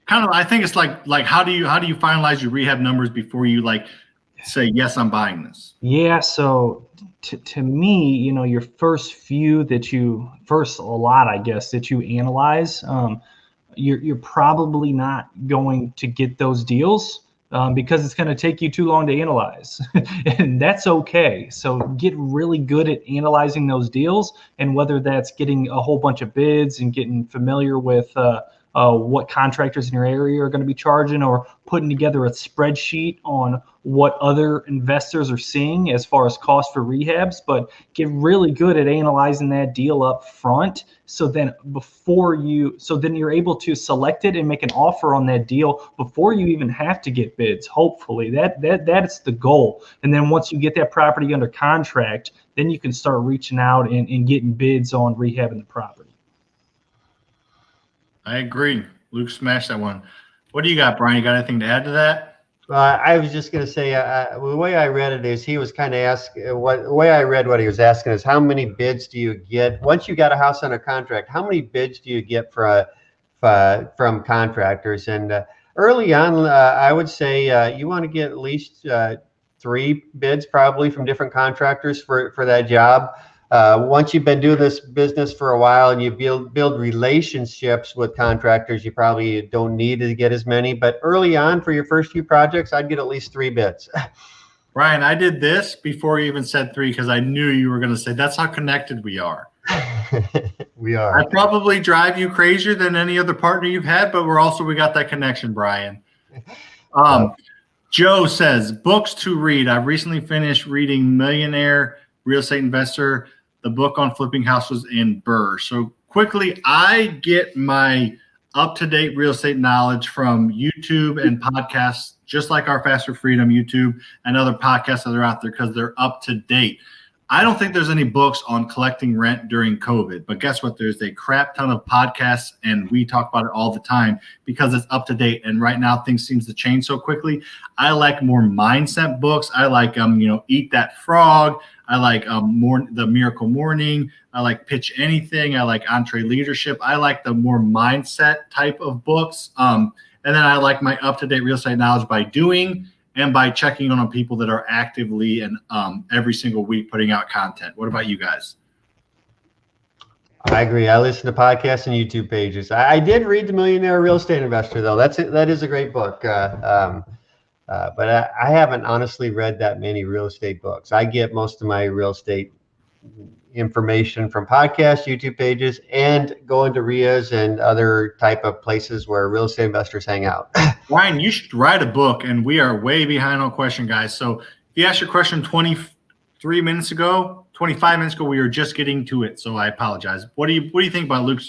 I think it's like how do you finalize your rehab numbers before you say, yes, I'm buying this? Yeah, so to me, your first a lot, I guess, that you analyze, you're probably not going to get those deals because it's going to take you too long to analyze. And that's okay. So get really good at analyzing those deals, and whether that's getting a whole bunch of bids and getting familiar with what contractors in your area are going to be charging, or putting together a spreadsheet on what other investors are seeing as far as cost for rehabs. But get really good at analyzing that deal up front, so then you're able to select it and make an offer on that deal before you even have to get bids. Hopefully that's the goal. And then once you get that property under contract, then you can start reaching out and getting bids on rehabbing the property. I agree. Luke smashed that one. What do you got, Brian? You got anything to add to that? I was just going to say, the way I read it is he was kind of asking, the way I read what he was asking is, how many bids do you get once you got a house under contract? How many bids do you get from contractors? And early on, I would say you want to get at least 3 bids probably from different contractors for that job. Once you've been doing this business for a while and you build relationships with contractors, you probably don't need to get as many. But early on, for your first few projects, I'd get at least 3 bids. Brian, I did this before you even said 3 because I knew you were going to say that's how connected we are. We are. I probably drive you crazier than any other partner you've had, but we got that connection, Brian. Joe says, books to read. I've recently finished reading Millionaire Real Estate Investor, the book on flipping houses in Burr. So quickly, I get my up-to-date real estate knowledge from YouTube and podcasts, just like our Faster Freedom YouTube and other podcasts that are out there because they're up to date. I don't think there's any books on collecting rent during COVID, but guess what? There's a crap ton of podcasts, and we talk about it all the time because it's up to date. And right now, things seem to change so quickly. I like more mindset books. I like, Eat That Frog. I like The Miracle Morning. I like Pitch Anything. I like Entree Leadership. I like the more mindset type of books. And then I like my up-to-date real estate knowledge by doing and by checking on people that are actively and every single week putting out content. What about you guys? I agree. I listen to podcasts and YouTube pages. I did read The Millionaire Real Estate Investor, though. That is a great book. But I haven't honestly read that many real estate books. I get most of my real estate information from podcasts, YouTube pages, and going to RIAs and other type of places where real estate investors hang out. Ryan, you should write a book, and we are way behind on question, guys. So if you asked your question 25 minutes ago, we were just getting to it. So I apologize. What do you think about Luke?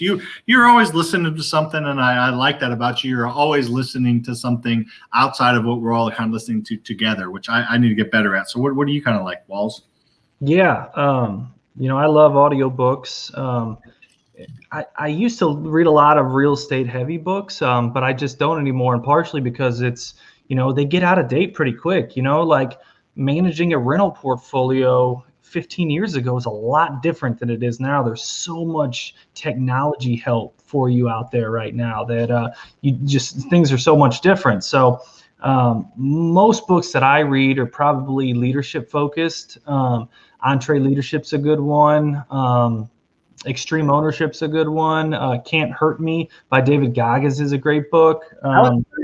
You're always listening to something, and I like that about you. You're always listening to something outside of what we're all kind of listening to together, which I need to get better at. So what do you kind of like, Walls? Yeah. I love audiobooks. I used to read a lot of real estate heavy books, but I just don't anymore. And partially because it's, they get out of date pretty quick, like managing a rental portfolio 15 years ago is a lot different than it is now. There's so much technology help for you out there right now that things are so much different. So most books that I read are probably leadership focused. Entree Leadership's a good one. Extreme Ownership's a good one. Can't Hurt Me by David Goggins is a great book.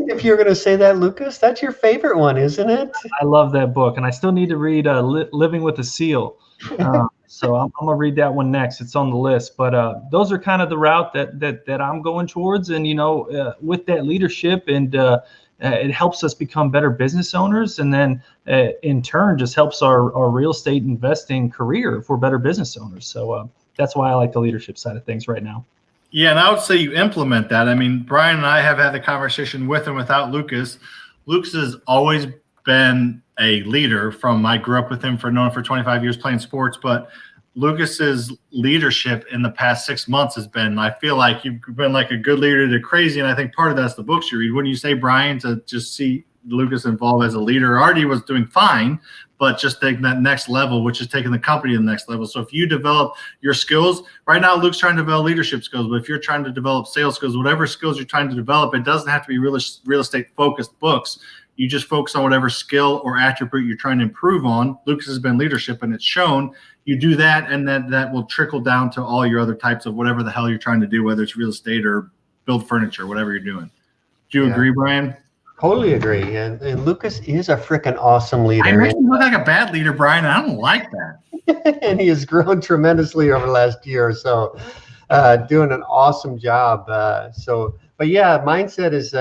If you're going to say that, Lucas, that's your favorite one, isn't it? I love that book, and I still need to read Living with a Seal. So I'm going to read that one next. It's on the list. But those are kind of the route that I'm going towards. And, with that leadership and it helps us become better business owners, and then in turn just helps our real estate investing career if we're better business owners. So that's why I like the leadership side of things right now. Yeah, and I would say you implement that. I mean, Brian and I have had the conversation with and without Lucas. Lucas has always been a leader I grew up with him known for 25 years playing sports, but Lucas's leadership in the past 6 months has been, I feel like you've been like a good leader to crazy. And I think part of that's the books you read. Wouldn't you say, Brian, to just see Lucas involved as a leader? Already was doing fine, but just taking that next level, which is taking the company to the next level. So if you develop your skills, right now Luke's trying to develop leadership skills, but if you're trying to develop sales skills, whatever skills you're trying to develop, it doesn't have to be real estate focused books. You just focus on whatever skill or attribute you're trying to improve on. Lucas has been leadership, and it's shown. You do that, and then that will trickle down to all your other types of whatever the hell you're trying to do, whether it's real estate or build furniture, whatever you're doing. Do you agree, Brian? Totally agree. And Lucas is a freaking awesome leader. I make him look like a bad leader, Brian. I don't like that. And he has grown tremendously over the last year or so, doing an awesome job. But yeah, mindset is,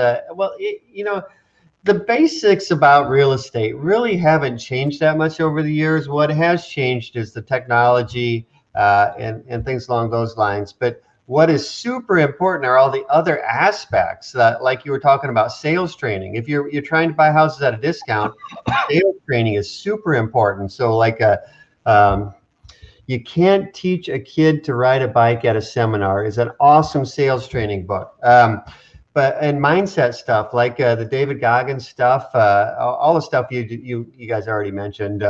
the basics about real estate really haven't changed that much over the years. What has changed is the technology and things along those lines. But what is super important are all the other aspects, like you were talking about sales training. If you're trying to buy houses at a discount, sales training is super important. So like You Can't Teach a Kid to Ride a Bike at a Seminar is an awesome sales training book. And mindset stuff like the David Goggins stuff, all the stuff you guys already mentioned.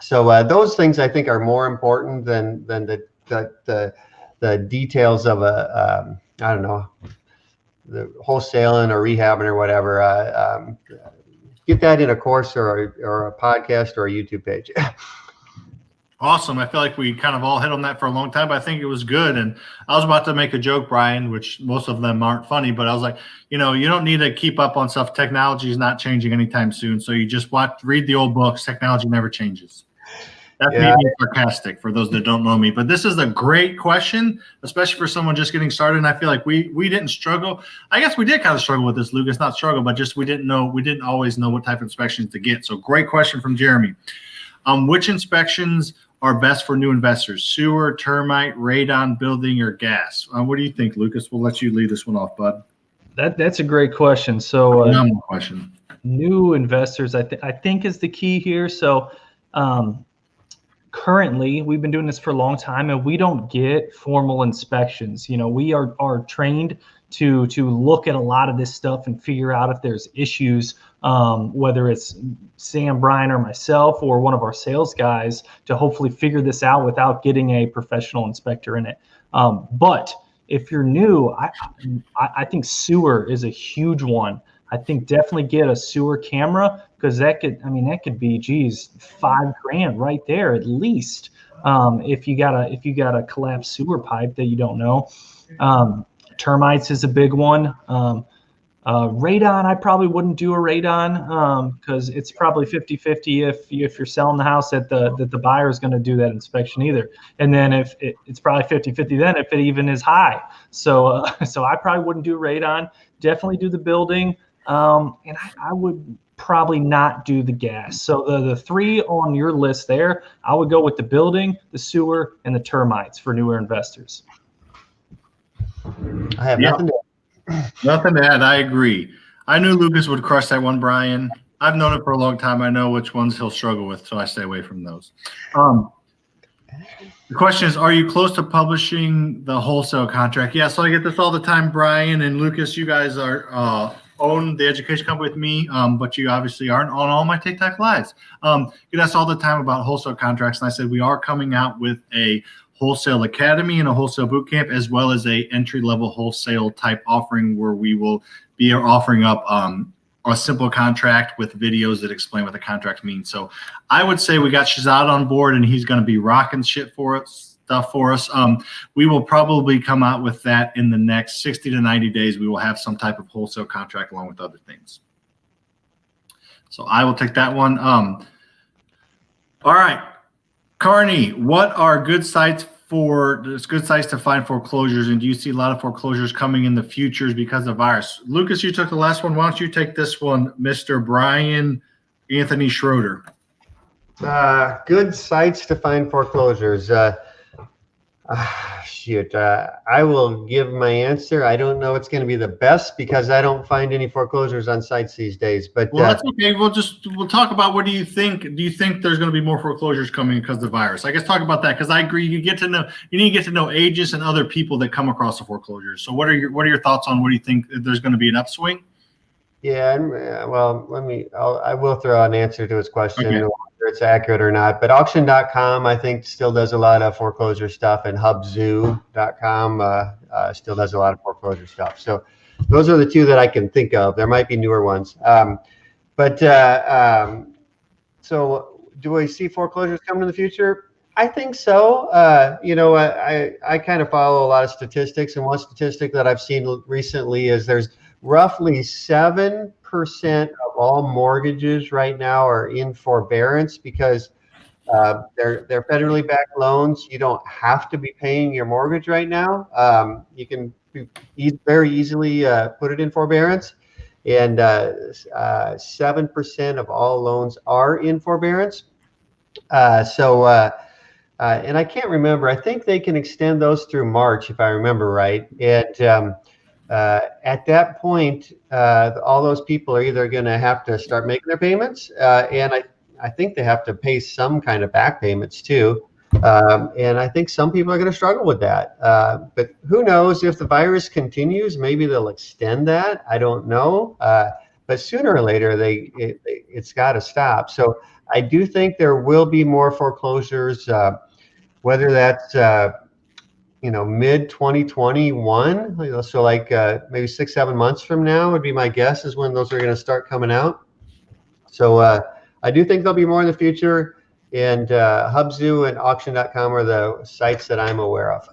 So those things I think are more important than the details of the wholesaling or rehabbing or whatever. Get that in a course or a podcast or a YouTube page. Awesome. I feel like we kind of all hit on that for a long time, but I think it was good. And I was about to make a joke, Brian, which most of them aren't funny, but I was like, you don't need to keep up on stuff. Technology is not changing anytime soon. So you just read the old books. Technology never changes. That's me being sarcastic for those that don't know me. But this is a great question, especially for someone just getting started. And I feel like we didn't struggle. I guess we did kind of struggle with this, Lucas. Not struggle, but just we didn't always know what type of inspections to get. So great question from Jeremy. Which inspections are best for new investors? Sewer, termite, radon, building, or gas? What do you think, Lucas? We'll let you lead this one off, bud. That's a great question. So Question. New investors, I think is the key here. So currently, we've been doing this for a long time, and we don't get formal inspections. We are trained to look at a lot of this stuff and figure out if there's issues, whether it's Sam, Brian, or myself, or one of our sales guys, to hopefully figure this out without getting a professional inspector in it. But if you're new, I think sewer is a huge one. I think definitely get a sewer camera, because that could be, $5,000 right there at least. If you got a collapsed sewer pipe that you don't know. Termites is a big one. Radon, I probably wouldn't do a radon, because it's probably 50-50 if you're selling the house that the buyer is going to do that inspection either. And then if it's probably 50-50 then if it even is high. So I probably wouldn't do radon. Definitely do the building. And I would probably not do the gas. So the three on your list there, I would go with the building, the sewer, and the termites for newer investors. I have nothing to add. I agree. I knew Lucas would crush that one, Brian. I've known him for a long time. I know which ones he'll struggle with, so I stay away from those. The question is, are you close to publishing the wholesale contract? Yeah, so I get this all the time, Brian and Lucas. You guys are own the education company with me, but you obviously aren't on all my TikTok lives. You get asked all the time about wholesale contracts, and I said we are coming out with a wholesale academy and a wholesale boot camp, as well as a entry-level wholesale type offering where we will be offering up a simple contract with videos that explain what the contract means. So I would say we got Shazad on board, and he's going to be rocking shit for us. Stuff for us. We will probably come out with that in the next 60 to 90 days. We will have some type of wholesale contract along with other things. So I will take that one. All right, Carney, what are good sites to find foreclosures, and do you see a lot of foreclosures coming in the futures because of virus? Lucas, you took the last one. Why don't you take this one, Mr. Bryan Schroeder? Good sites to find foreclosures. I will give my answer. I don't know it's going to be the best because I don't find any foreclosures on sites these days. But that's okay. We'll talk about what do you think? Do you think there's going to be more foreclosures coming because of the virus? I guess talk about that, because I agree. You need to get to know agents and other people that come across the foreclosures. So what are your thoughts on what do you think there's going to be an upswing? Yeah, well, I will throw an answer to his question. Okay. Whether it's accurate or not, but auction.com I think still does a lot of foreclosure stuff, and hubzoo.com still does a lot of foreclosure stuff. So those are the two that I can think of. There might be newer ones, so do I see foreclosures coming in the future? I think so. I kind of follow a lot of statistics, and one statistic that I've seen recently is there's roughly 7% of all mortgages right now are in forbearance because they're federally backed loans. You don't have to be paying your mortgage right now. You can very easily put it in forbearance, and 7% of all loans are in forbearance. And I can't remember. I think they can extend those through March, if I remember right. And at that point, all those people are either going to have to start making their payments, and I think they have to pay some kind of back payments too. And I think some people are going to struggle with that. But who knows, if the virus continues, maybe they'll extend that. I don't know. But sooner or later, it's got to stop. So I do think there will be more foreclosures, whether that's mid 2021, so like maybe 6-7 months from now would be my guess is when those are going to start coming out. So I do think there'll be more in the future, and Hubzoo and auction.com are the sites that I'm aware of.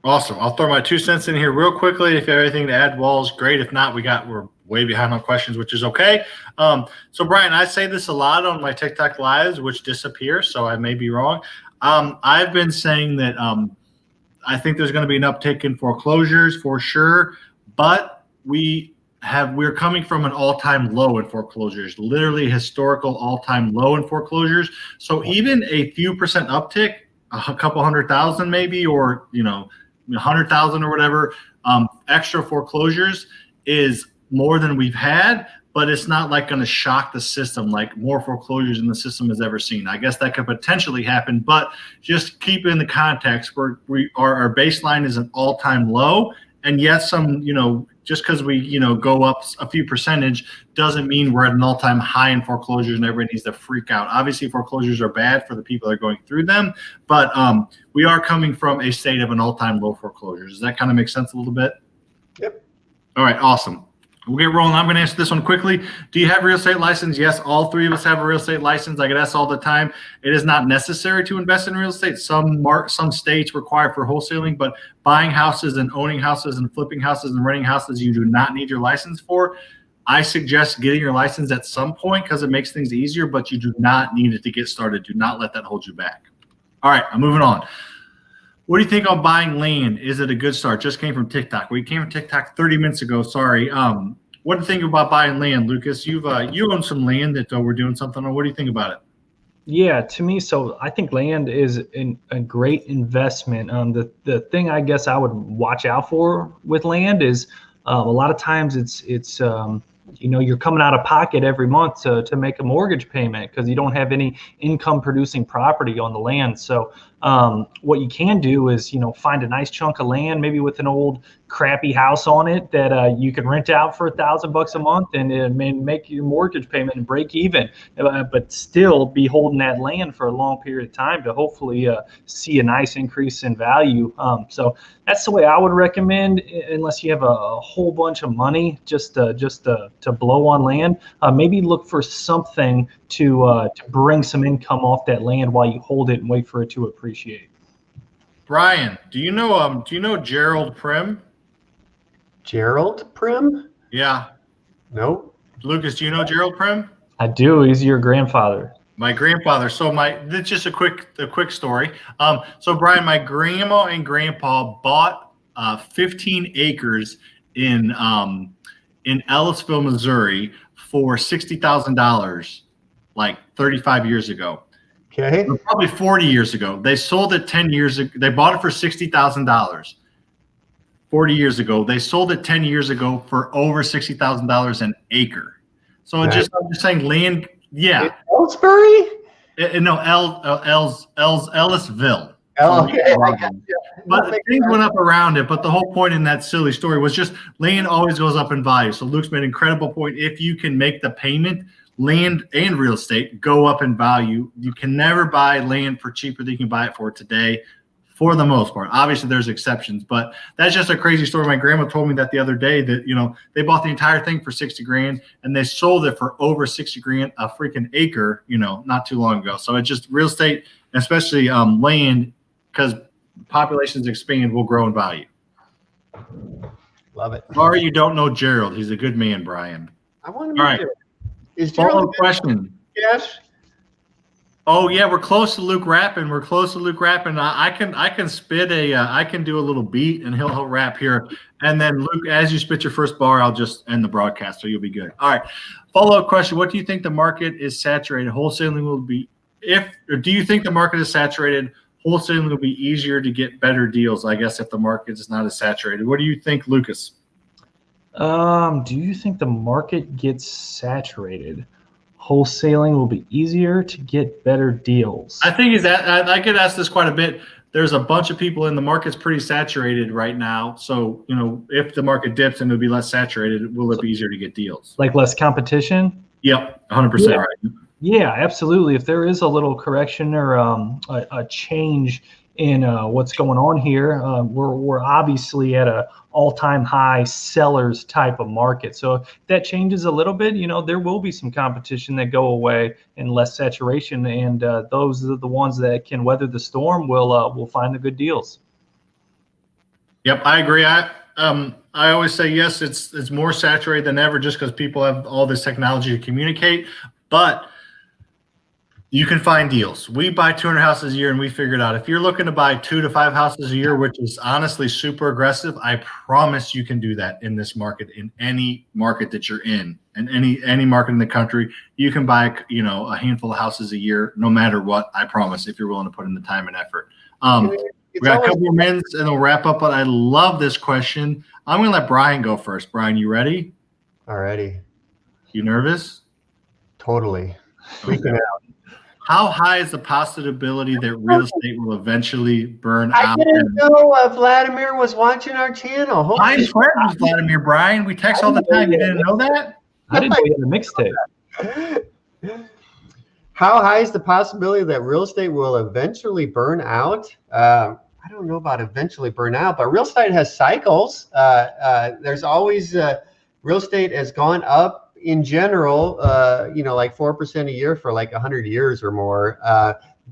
Awesome. I'll throw my 2 cents in here real quickly. If you have anything to add, Walls, great. If not, we're way behind on questions, which is okay. So Brian, I say this a lot on my TikTok lives, which disappear, so I may be wrong. I've been saying that I think there's going to be an uptick in foreclosures for sure, but we're coming from an all-time low in foreclosures, literally historical all-time low in foreclosures. So even a few percent uptick, a couple 100,000 maybe, or 100,000 or whatever, extra foreclosures is more than we've had, but it's not like going to shock the system like more foreclosures than the system has ever seen. I guess that could potentially happen, but just keep in the context where our baseline is an all-time low. And yes, just because we, go up a few percentage doesn't mean we're at an all-time high in foreclosures and everybody needs to freak out. Obviously, foreclosures are bad for the people that are going through them, but we are coming from a state of an all-time low foreclosures. Does that kind of make sense a little bit? Yep. All right, awesome. We'll get rolling. I'm going to answer this one quickly. Do you have a real estate license? Yes, all three of us have a real estate license. I get asked all the time. It is not necessary to invest in real estate. Some states require for wholesaling, but buying houses and owning houses and flipping houses and renting houses, you do not need your license for. I suggest getting your license at some point because it makes things easier, but you do not need it to get started. Do not let that hold you back. All right, I'm moving on. What do you think on buying land? Is it a good start? Just came from TikTok. We came from TikTok 30 minutes ago. Sorry. What do you think about buying land, Lucas? You own some land that we're doing something on. What do you think about it? Yeah, to me, so I think land is a great investment. The thing I guess I would watch out for with land is a lot of times it's you're coming out of pocket every month to make a mortgage payment because you don't have any income producing property on the land. So what you can do is, find a nice chunk of land, maybe with an old crappy house on it that you can rent out for $1,000 a month and make your mortgage payment and break even, but still be holding that land for a long period of time to hopefully see a nice increase in value. So that's the way I would recommend, unless you have a whole bunch of money just to blow on land. Maybe look for something to bring some income off that land while you hold it and wait for it to appreciate. Brian, do you know Gerald Primm? Gerald Primm? Yeah. No. Lucas, do you know Gerald Primm? I do. He's your grandfather. My grandfather. So that's just a quick story. So Brian, my grandma and grandpa bought 15 acres in Ellisville, Missouri for $60,000, like 35 years ago. Okay. Or probably 40 years ago. They sold it 10 years ago. They bought it for $60,000. 40 years ago. They sold it 10 years ago for over $60,000 an acre. So I'm just saying land. Yeah. Ellsbury? No, Ellisville. Oh, okay. But things went up around it. But the whole point in that silly story was just land always goes up in value. So Luke's made an incredible point. If you can make the payment, land and real estate go up in value. You can never buy land for cheaper than you can buy it for today, for the most part. Obviously, there's exceptions, but that's just a crazy story. My grandma told me that the other day that, they bought the entire thing for 60 grand and they sold it for over 60 grand a freaking acre, not too long ago. So it's just real estate, especially land, because populations expand, will grow in value. Love it. Sorry you don't know Gerald. He's a good man, Brian. I want to All right. Is Follow-up question. Yes. Oh yeah, we're close to Luke rapping. I can spit I can do a little beat and he'll rap here. And then Luke, as you spit your first bar, I'll just end the broadcast, so you'll be good. All right. Follow-up question. What do you think the market is saturated? Wholesaling will be do you think the market is saturated? Wholesaling will be easier to get better deals, I guess, if the market is not as saturated. What do you think, Lucas? Do you think the market gets saturated? Wholesaling will be easier to get better deals. I think I get asked this quite a bit. There's a bunch of people in the market's pretty saturated right now. So, if the market dips and it'll be less saturated, will it be easier to get deals? Like less competition? Yep, 100% right. Yeah, absolutely. If there is a little correction or a change in what's going on here, we're obviously at a all-time high sellers type of market. So if that changes a little bit, there will be some competition that go away and less saturation, and those are the ones that can weather the storm will find the good deals. Yep, I agree. I always say yes. It's more saturated than ever, just because people have all this technology to communicate. But you can find deals. We buy 200 houses a year, and we figured out if you're looking to buy 2 to 5 houses a year, which is honestly super aggressive, I promise you can do that in this market, in any market that you're in, and any market in the country. You can buy, a handful of houses a year, no matter what. I promise, if you're willing to put in the time and effort. We got a couple more minutes, and we'll wrap up. But I love this question. I'm going to let Brian go first. Brian, you ready? Alrighty. You nervous? Totally. Freaking out. How high is the possibility that real estate will eventually burn out? I didn't know Vladimir was watching our channel. I'm friends with Vladimir, Brian. We text all the time. You didn't know that? I didn't know you had a mixtape. How high is the possibility that real estate will eventually burn out? I don't know about eventually burn out, but real estate has cycles. There's always real estate has gone up in general, like 4% a year for like 100 years or more.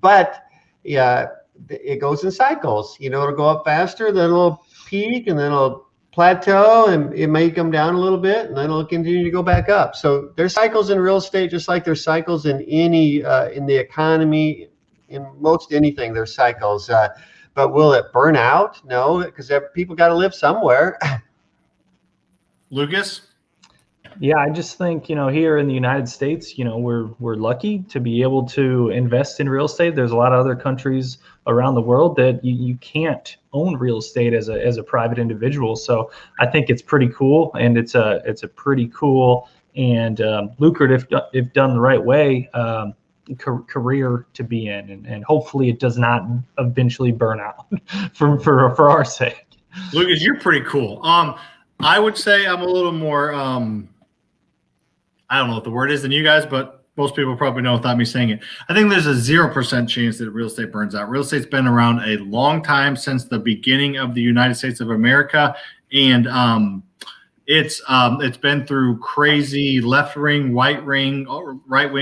But yeah, it goes in cycles. It'll go up faster, then it'll peak, and then it'll plateau, and it may come down a little bit, and then it'll continue to go back up. So there's cycles in real estate, just like there's cycles in any in the economy, in most anything. There's cycles. But will it burn out? No, because people got to live somewhere. Lucas? Yeah, I just think, here in the United States, we're lucky to be able to invest in real estate. There's a lot of other countries around the world that you can't own real estate as a private individual. So I think it's pretty cool, and it's a pretty cool and lucrative, if done the right way, career to be in, and hopefully it does not eventually burn out for our sake. Lucas, you're pretty cool. I would say I'm a little more I don't know what the word is than you guys, but most people probably know without me saying it. I think there's a 0% chance that real estate burns out. Real estate's been around a long time, since the beginning of the United States of America, and it's been through crazy left wing, right wing,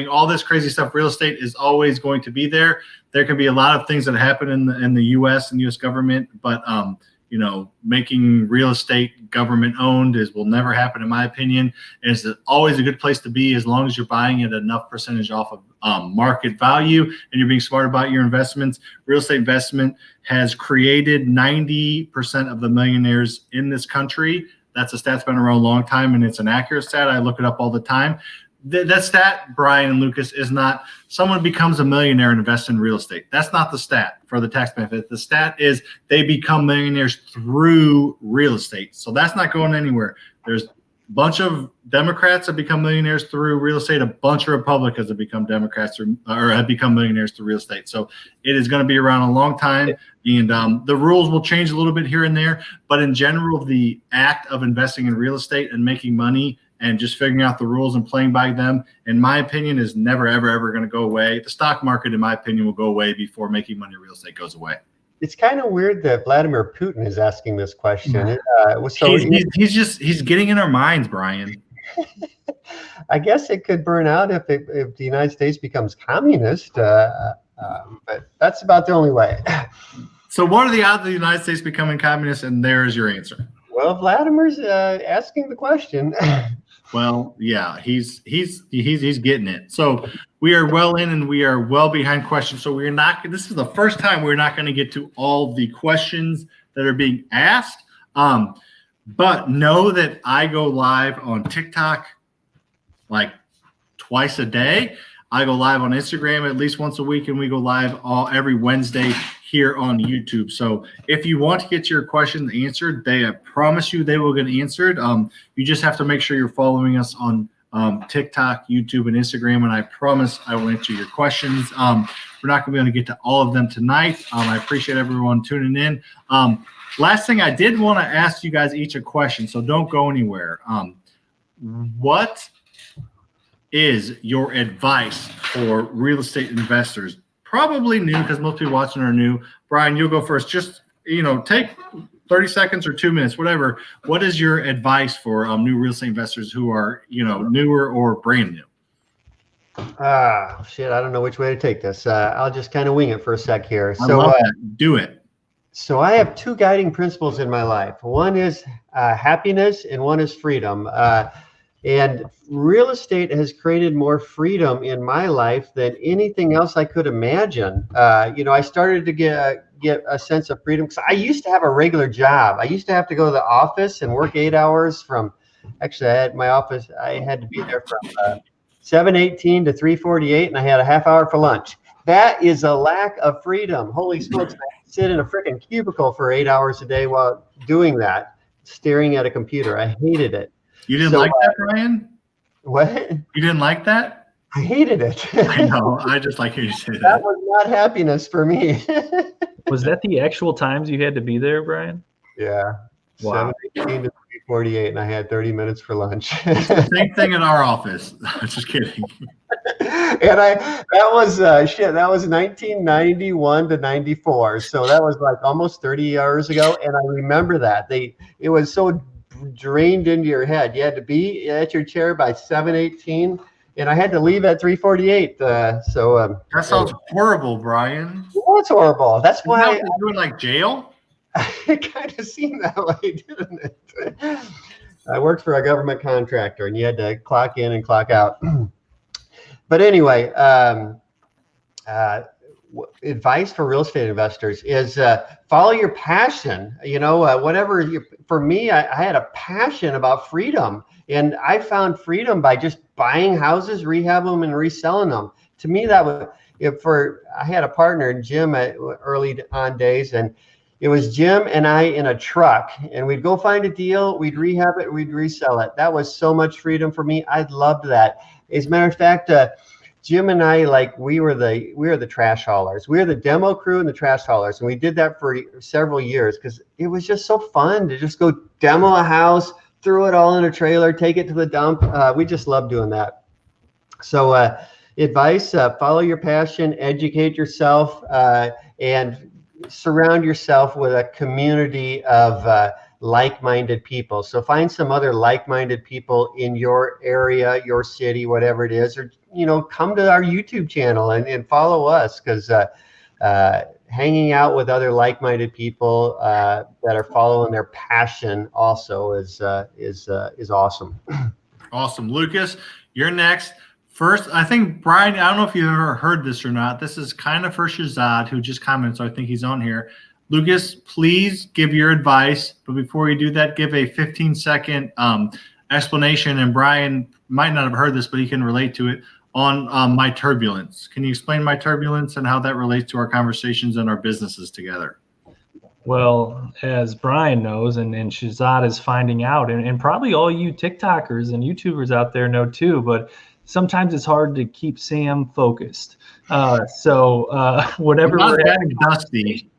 all this crazy stuff. Real estate is always going to be there. There can be a lot of things that happen in the U.S. and U.S. government, but making real estate government owned will never happen, in my opinion. And it's always a good place to be, as long as you're buying it enough percentage off of market value, and you're being smart about your investments. Real estate investment has created 90% of the millionaires in this country. That's a stat that's been around a long time, and it's an accurate stat. I look it up all the time. That stat, Brian and Lucas, is not someone becomes a millionaire and invests in real estate. That's not the stat for the tax benefit. The stat is they become millionaires through real estate. So that's not going anywhere. There's a bunch of Democrats that become millionaires through real estate. A bunch of Republicans have become Democrats or have become millionaires through real estate. So it is going to be around a long time, and the rules will change a little bit here and there. But in general, the act of investing in real estate and making money and just figuring out the rules and playing by them, in my opinion, is never, ever, ever going to go away. The stock market, in my opinion, will go away before making money in real estate goes away. It's kind of weird that Vladimir Putin is asking this question. He's getting in our minds, Brian. I guess it could burn out if the United States becomes communist, but that's about the only way. So what are the odds of the United States becoming communist? And there is your answer. Well, Vladimir's asking the question. Well, yeah, he's getting it. So we are well in, and we are well behind questions. So we're not. This is the first time we're not going to get to all the questions that are being asked. But know that I go live on TikTok like twice a day. I go live on Instagram at least once a week, and we go live every Wednesday here on YouTube. So if you want to get your questions answered, I promise you they will get answered. You just have to make sure you're following us on TikTok, YouTube, and Instagram, and I promise I will answer your questions. We're not going to be able to get to all of them tonight. I appreciate everyone tuning in. Last thing, I did want to ask you guys each a question, so don't go anywhere. What is your advice for real estate investors? Probably new, because most people watching are new. Brian, you'll go first. Just, take 30 seconds or 2 minutes, whatever. What is your advice for new real estate investors who are, newer or brand new? Shit, I don't know which way to take this. I'll just kind of wing it for a sec here. I love that. Do it. So I have two guiding principles in my life. One is happiness and one is freedom. And real estate has created more freedom in my life than anything else I could imagine. I started to get a sense of freedom because I used to have a regular job. I used to have to go to the office and work 8 hours actually I had my office, I had to be there from 7:18 to 3:48, and I had a half hour for lunch. That is a lack of freedom. Holy smokes, I sit in a freaking cubicle for 8 hours a day while doing that, staring at a computer. I hated it. You didn't like that, Brian? What? You didn't like that? I hated it. I know. I just like hearing you say that. That was not happiness for me. Was that the actual times you had to be there, Brian? Yeah. Wow. 7:18 to 3:48, and I had 30 minutes for lunch. Same thing in our office. I'm just kidding. And that was 1991 to 94. So that was like almost 30 years ago. And I remember that it was so drained into your head. You had to be at your chair by 7:18, and I had to leave at 3:48. That sounds horrible, Brian. Well, it's horrible. That's why you're doing like jail. It kind of seemed that way, didn't it? I worked for a government contractor, and you had to clock in and clock out. But anyway, advice for real estate investors is follow your passion. For me, I had a passion about freedom, and I found freedom by just buying houses, rehab them, and reselling them. To me, that was I had a partner, Jim, at early on days, and it was Jim and I in a truck, and we'd go find a deal, we'd rehab it, we'd resell it. That was so much freedom for me. I loved that. As a matter of fact, Jim and I, we were the trash haulers. We were the demo crew and the trash haulers, and we did that for several years because it was just so fun to just go demo a house, throw it all in a trailer, take it to the dump. We just loved doing that. So advice, follow your passion, educate yourself, and surround yourself with a community of like-minded people. So find some other like-minded people in your area, your city, whatever it is, or come to our YouTube channel and follow us, because hanging out with other like-minded people that are following their passion also is awesome. Awesome. Lucas, you're next. First, I think, Brian, I don't know if you've ever heard this or not. This is kind of for Shahzad, who just commented, so I think he's on here. Lucas, please give your advice. But before you do that, give a 15-second explanation. And Brian might not have heard this, but he can relate to it on my turbulence. Can you explain my turbulence and how that relates to our conversations and our businesses together? Well, as Brian knows, and Shahzad is finding out, and probably all you TikTokers and YouTubers out there know too, but sometimes it's hard to keep Sam focused. Whatever we're having, dusty.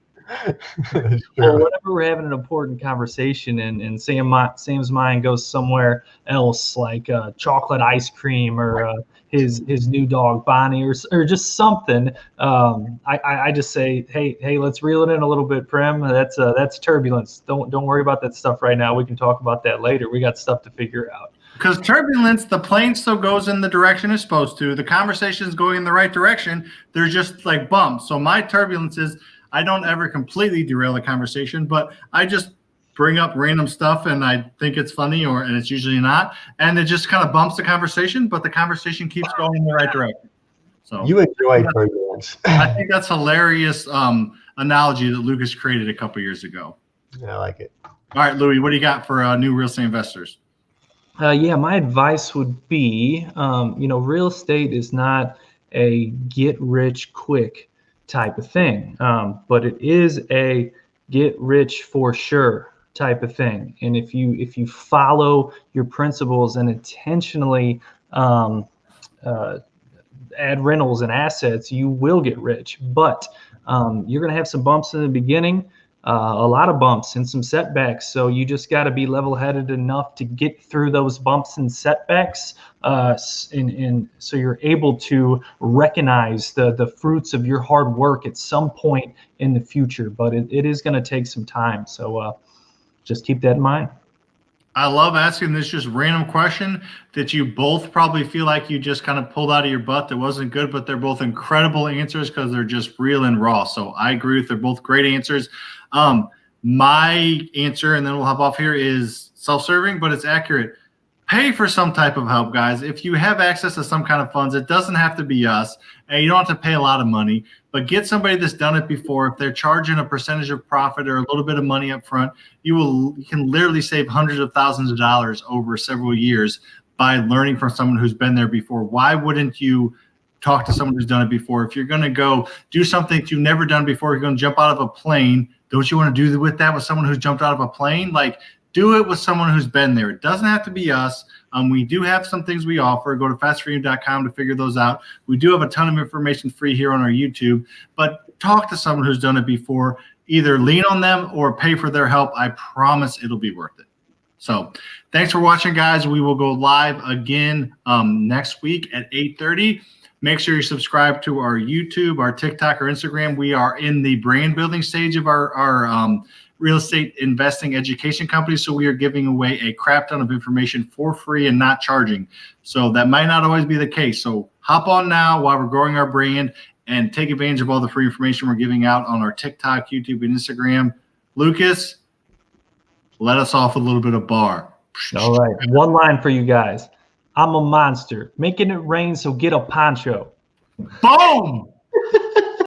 whenever we're having an important conversation and Sam's mind goes somewhere else, like chocolate ice cream or his new dog Bonnie or just something, I just say, hey, let's reel it in a little bit, Primm. That's turbulence. Don't worry about that stuff right now. We can talk about that later. We got stuff to figure out. Because turbulence, the plane still goes in the direction it's supposed to. The conversation is going in the right direction. They're just like bumps. So my turbulence is I don't ever completely derail the conversation, but I just bring up random stuff and I think it's funny, and it's usually not. And it just kind of bumps the conversation, but the conversation keeps going in the right direction. So you enjoy turbulence. I think that's hilarious analogy that Lucas created a couple years ago. Yeah, I like it. All right, Louis, what do you got for new real estate investors? My advice would be, real estate is not a get rich quick type of thing, but it is a get rich for sure type of thing. And if you follow your principles and intentionally add rentals and assets, you will get rich. But you're going to have some bumps in the beginning. A lot of bumps and some setbacks. So you just got to be level-headed enough to get through those bumps and setbacks. And so you're able to recognize the fruits of your hard work at some point in the future. But it is going to take some time. So just keep that in mind. I love asking this just random question that you both probably feel like you just kind of pulled out of your butt that wasn't good, but they're both incredible answers because they're just real and raw. So I agree with they're both great answers. My answer, and then we'll hop off here, is self-serving, but it's accurate. Pay for some type of help, guys. If you have access to some kind of funds, it doesn't have to be us, and you don't have to pay a lot of money, but get somebody that's done it before. If they're charging a percentage of profit or a little bit of money up front, you can literally save hundreds of thousands of dollars over several years by learning from someone who's been there before. Why wouldn't you talk to someone who's done it before? If you're going to go do something that you've never done before, you're going to jump out of a plane, don't you want to do with that with someone who's jumped out of a plane? Like, do it with someone who's been there. It doesn't have to be us. We do have some things we offer. Go to FasterFreedom.com to figure those out. We do have a ton of information free here on our YouTube, but talk to someone who's done it before. Either lean on them or pay for their help. I promise it'll be worth it. So thanks for watching, guys. We will go live again next week at 8:30. Make sure you subscribe to our YouTube, our TikTok, or Instagram. We are in the brand building stage of our real estate investing education company. So we are giving away a crap ton of information for free and not charging. So that might not always be the case. So hop on now while we're growing our brand and take advantage of all the free information we're giving out on our TikTok, YouTube, and Instagram. Lucas, let us off with a little bit of bar. All right. One line for you guys. I'm a monster. Making it rain, so get a poncho. Boom!